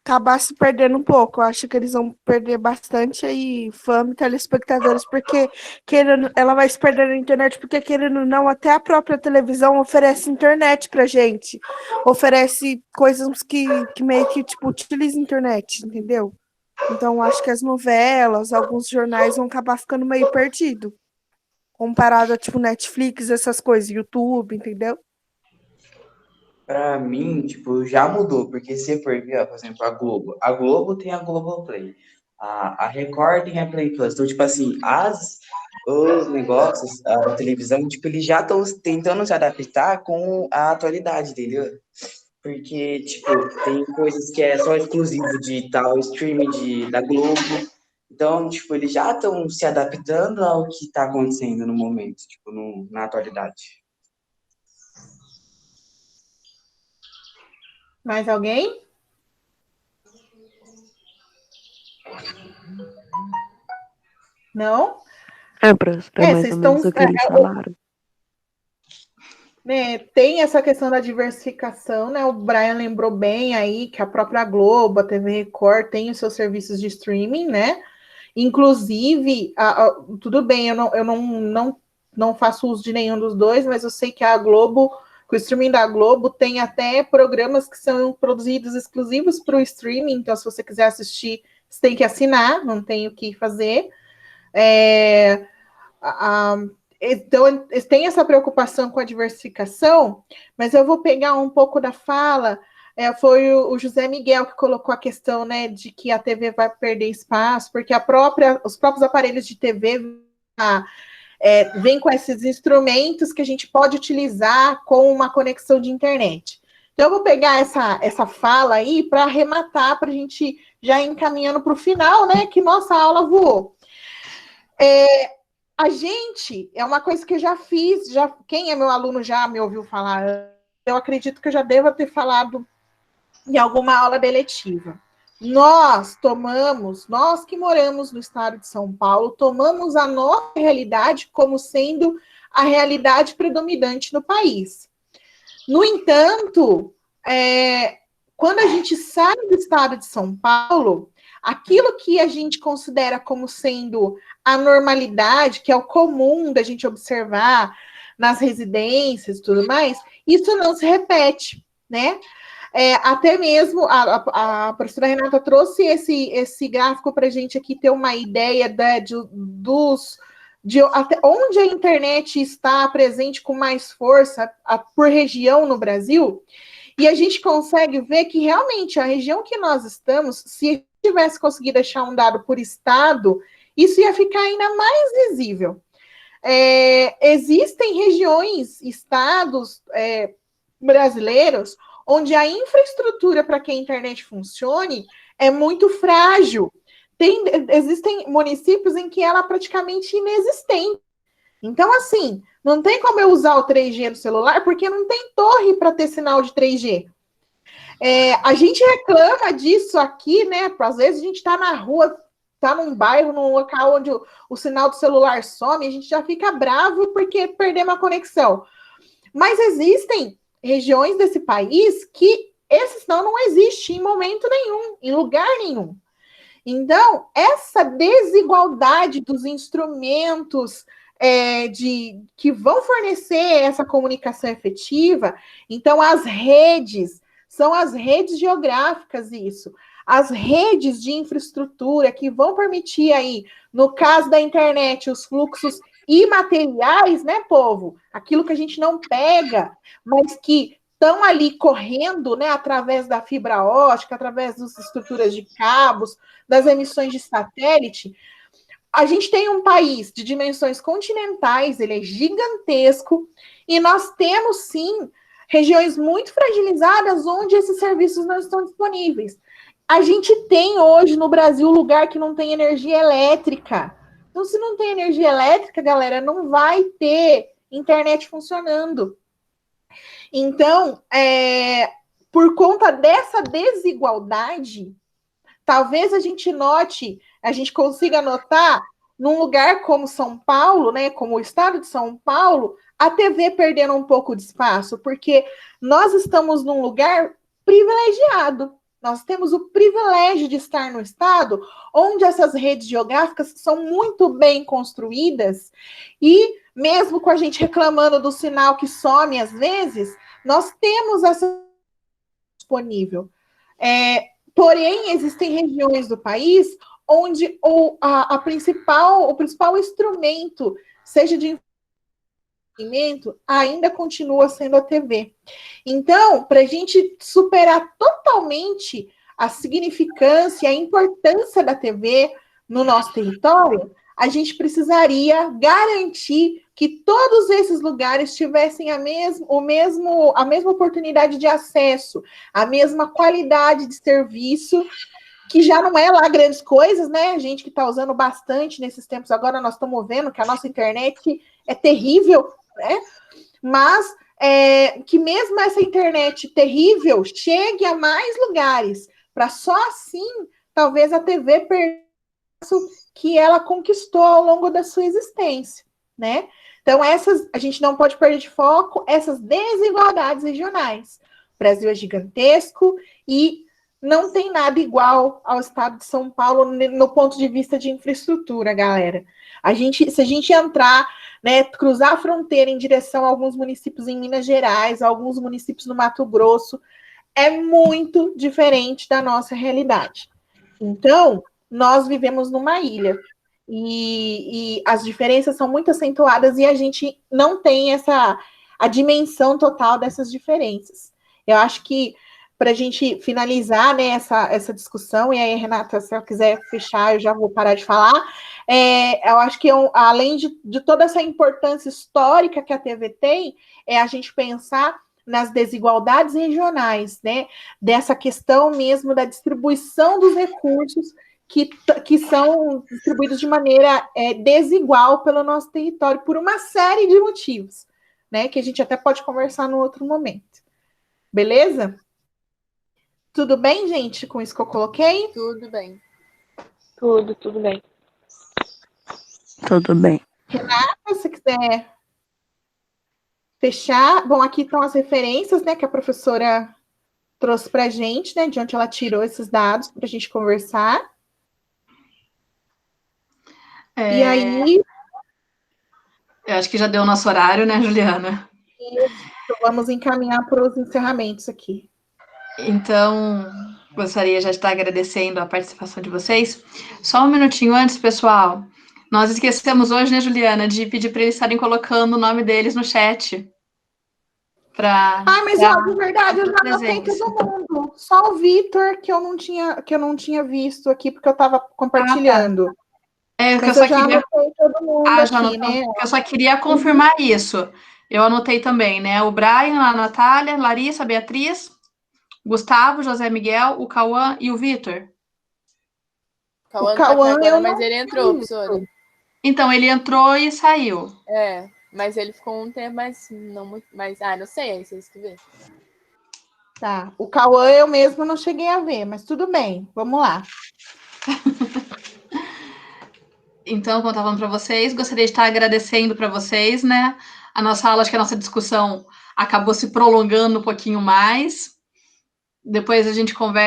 acabar se perdendo um pouco. Eu acho que eles vão perder bastante aí fama e telespectadores, porque ela vai se perder na internet, porque querendo ou não, até a própria televisão oferece internet pra gente. Oferece coisas que meio que tipo, utilizam a internet, entendeu? Então, acho que as novelas, alguns jornais vão acabar ficando meio perdido. Comparado a tipo Netflix, essas coisas, YouTube, entendeu? Pra mim, tipo, já mudou, porque se for ver, por exemplo, a Globo tem a Globoplay, a Record tem a Play Plus, então, tipo assim, os negócios, a televisão, tipo, eles já estão tentando se adaptar com a atualidade, entendeu? Porque, tipo, tem coisas que é só exclusivo de tal streaming da Globo, então, tipo, eles já estão se adaptando ao que está acontecendo no momento, tipo, na atualidade. Mais alguém? Não? Para mais ou menos o que eles falaram. Né, tem essa questão da diversificação, né? O Brian lembrou bem aí que a própria Globo, a TV Record, tem os seus serviços de streaming, né? Inclusive, tudo bem, eu não faço uso de nenhum dos dois, mas eu sei que a Globo, com o streaming da Globo, tem até programas que são produzidos exclusivos para o streaming, então se você quiser assistir, você tem que assinar, não tem o que fazer. Então, tem essa preocupação com a diversificação, mas eu vou pegar um pouco da fala, foi o José Miguel que colocou a questão, né, de que a TV vai perder espaço, porque os próprios aparelhos de TV vêm com esses instrumentos que a gente pode utilizar com uma conexão de internet. Então, eu vou pegar essa fala aí para arrematar, para a gente já ir encaminhando para o final, né, que nossa aula voou. A gente, é uma coisa que eu já fiz, quem é meu aluno já me ouviu falar, eu acredito que eu já devo ter falado em alguma aula da eletiva. Nós que moramos no estado de São Paulo, tomamos a nossa realidade como sendo a realidade predominante no país. No entanto, quando a gente sai do estado de São Paulo, aquilo que a gente considera como sendo a normalidade, que é o comum da gente observar nas residências e tudo mais, isso não se repete, né? Até mesmo a professora Renata trouxe esse gráfico para a gente aqui ter uma ideia de até onde a internet está presente com mais força por região no Brasil, e a gente consegue ver que realmente a região que nós estamos, se tivesse conseguido achar um dado por estado, isso ia ficar ainda mais visível. Existem regiões, estados brasileiros, onde a infraestrutura para que a internet funcione é muito frágil. Existem municípios em que ela é praticamente inexistente. Então, assim, não tem como eu usar o 3G no celular, porque não tem torre para ter sinal de 3G. A gente reclama disso aqui, né? Às vezes a gente está na rua, está num bairro, num local onde o sinal do celular some, a gente já fica bravo porque perdemos a conexão. Mas existem regiões desse país que esse sinal não existe em momento nenhum, em lugar nenhum. Então, essa desigualdade dos instrumentos que vão fornecer essa comunicação efetiva, então as redes, são as redes geográficas isso, as redes de infraestrutura que vão permitir aí, no caso da internet, os fluxos imateriais, né, povo? Aquilo que a gente não pega, mas que estão ali correndo, né, através da fibra ótica, através das estruturas de cabos, das emissões de satélite. A gente tem um país de dimensões continentais, ele é gigantesco, e nós temos, sim, regiões muito fragilizadas onde esses serviços não estão disponíveis. A gente tem hoje no Brasil lugar que não tem energia elétrica. Então, se não tem energia elétrica, galera, não vai ter internet funcionando. Então, por conta dessa desigualdade, talvez a gente consiga notar, num lugar como São Paulo, né, como o estado de São Paulo, a TV perdendo um pouco de espaço, porque nós estamos num lugar privilegiado. Nós temos o privilégio de estar no estado onde essas redes geográficas são muito bem construídas e, mesmo com a gente reclamando do sinal que some às vezes, nós temos essa disponível. Porém, existem regiões do país onde o principal instrumento, seja de entretenimento, ainda continua sendo a TV. Então, para a gente superar totalmente a significância, a importância da TV no nosso território, a gente precisaria garantir que todos esses lugares tivessem a mesma oportunidade de acesso, a mesma qualidade de serviço, que já não é lá grandes coisas, né? A gente que está usando bastante nesses tempos agora, nós estamos vendo que a nossa internet é terrível, né? Mas que mesmo essa internet terrível chegue a mais lugares, para só assim, talvez a TV perca que ela conquistou ao longo da sua existência, né? Então, a gente não pode perder de foco essas desigualdades regionais. O Brasil é gigantesco e não tem nada igual ao estado de São Paulo no ponto de vista de infraestrutura, galera. Se a gente entrar, né, cruzar a fronteira em direção a alguns municípios em Minas Gerais, alguns municípios no Mato Grosso, é muito diferente da nossa realidade. Então, nós vivemos numa ilha e as diferenças são muito acentuadas e a gente não tem a dimensão total dessas diferenças. Eu acho que, para a gente finalizar, né, essa discussão, e aí, Renata, se ela quiser fechar, eu já vou parar de falar, eu acho que, além de toda essa importância histórica que a TV tem, é a gente pensar nas desigualdades regionais, né, dessa questão mesmo da distribuição dos recursos que são distribuídos de maneira desigual pelo nosso território, por uma série de motivos, né, que a gente até pode conversar no outro momento. Beleza? Tudo bem, gente, com isso que eu coloquei? Tudo bem. Tudo bem. Tudo bem. Renata, se quiser fechar. Bom, aqui estão as referências, né, que a professora trouxe para a gente, né, de onde ela tirou esses dados para a gente conversar. E aí... Eu acho que já deu o nosso horário, né, Juliana? Isso, vamos encaminhar para os encerramentos aqui. Então, gostaria já de estar agradecendo a participação de vocês. Só um minutinho antes, pessoal. Nós esquecemos hoje, né, Juliana, de pedir para eles estarem colocando o nome deles no chat. Mas ó, de verdade, eu já anotei todo mundo. Só o Vitor que eu não tinha visto aqui, porque eu estava compartilhando. Mas eu já anotei todo mundo aqui, né? Eu só queria confirmar isso. Eu anotei também, né? O Brian, a Natália, Larissa, a Beatriz, Gustavo, José Miguel, o Cauã e o Vitor. O Cauã tá agora, mas ele entrou, professora. Então, ele entrou e saiu. Mas ele ficou um tempo, mas não muito. Mas, não sei, aí vocês que vê. Tá, o Cauã eu mesmo não cheguei a ver, mas tudo bem, vamos lá. Então, como eu estava falando para vocês, gostaria de estar agradecendo para vocês, né? A nossa aula, acho que a nossa discussão acabou se prolongando um pouquinho mais. Depois a gente conversa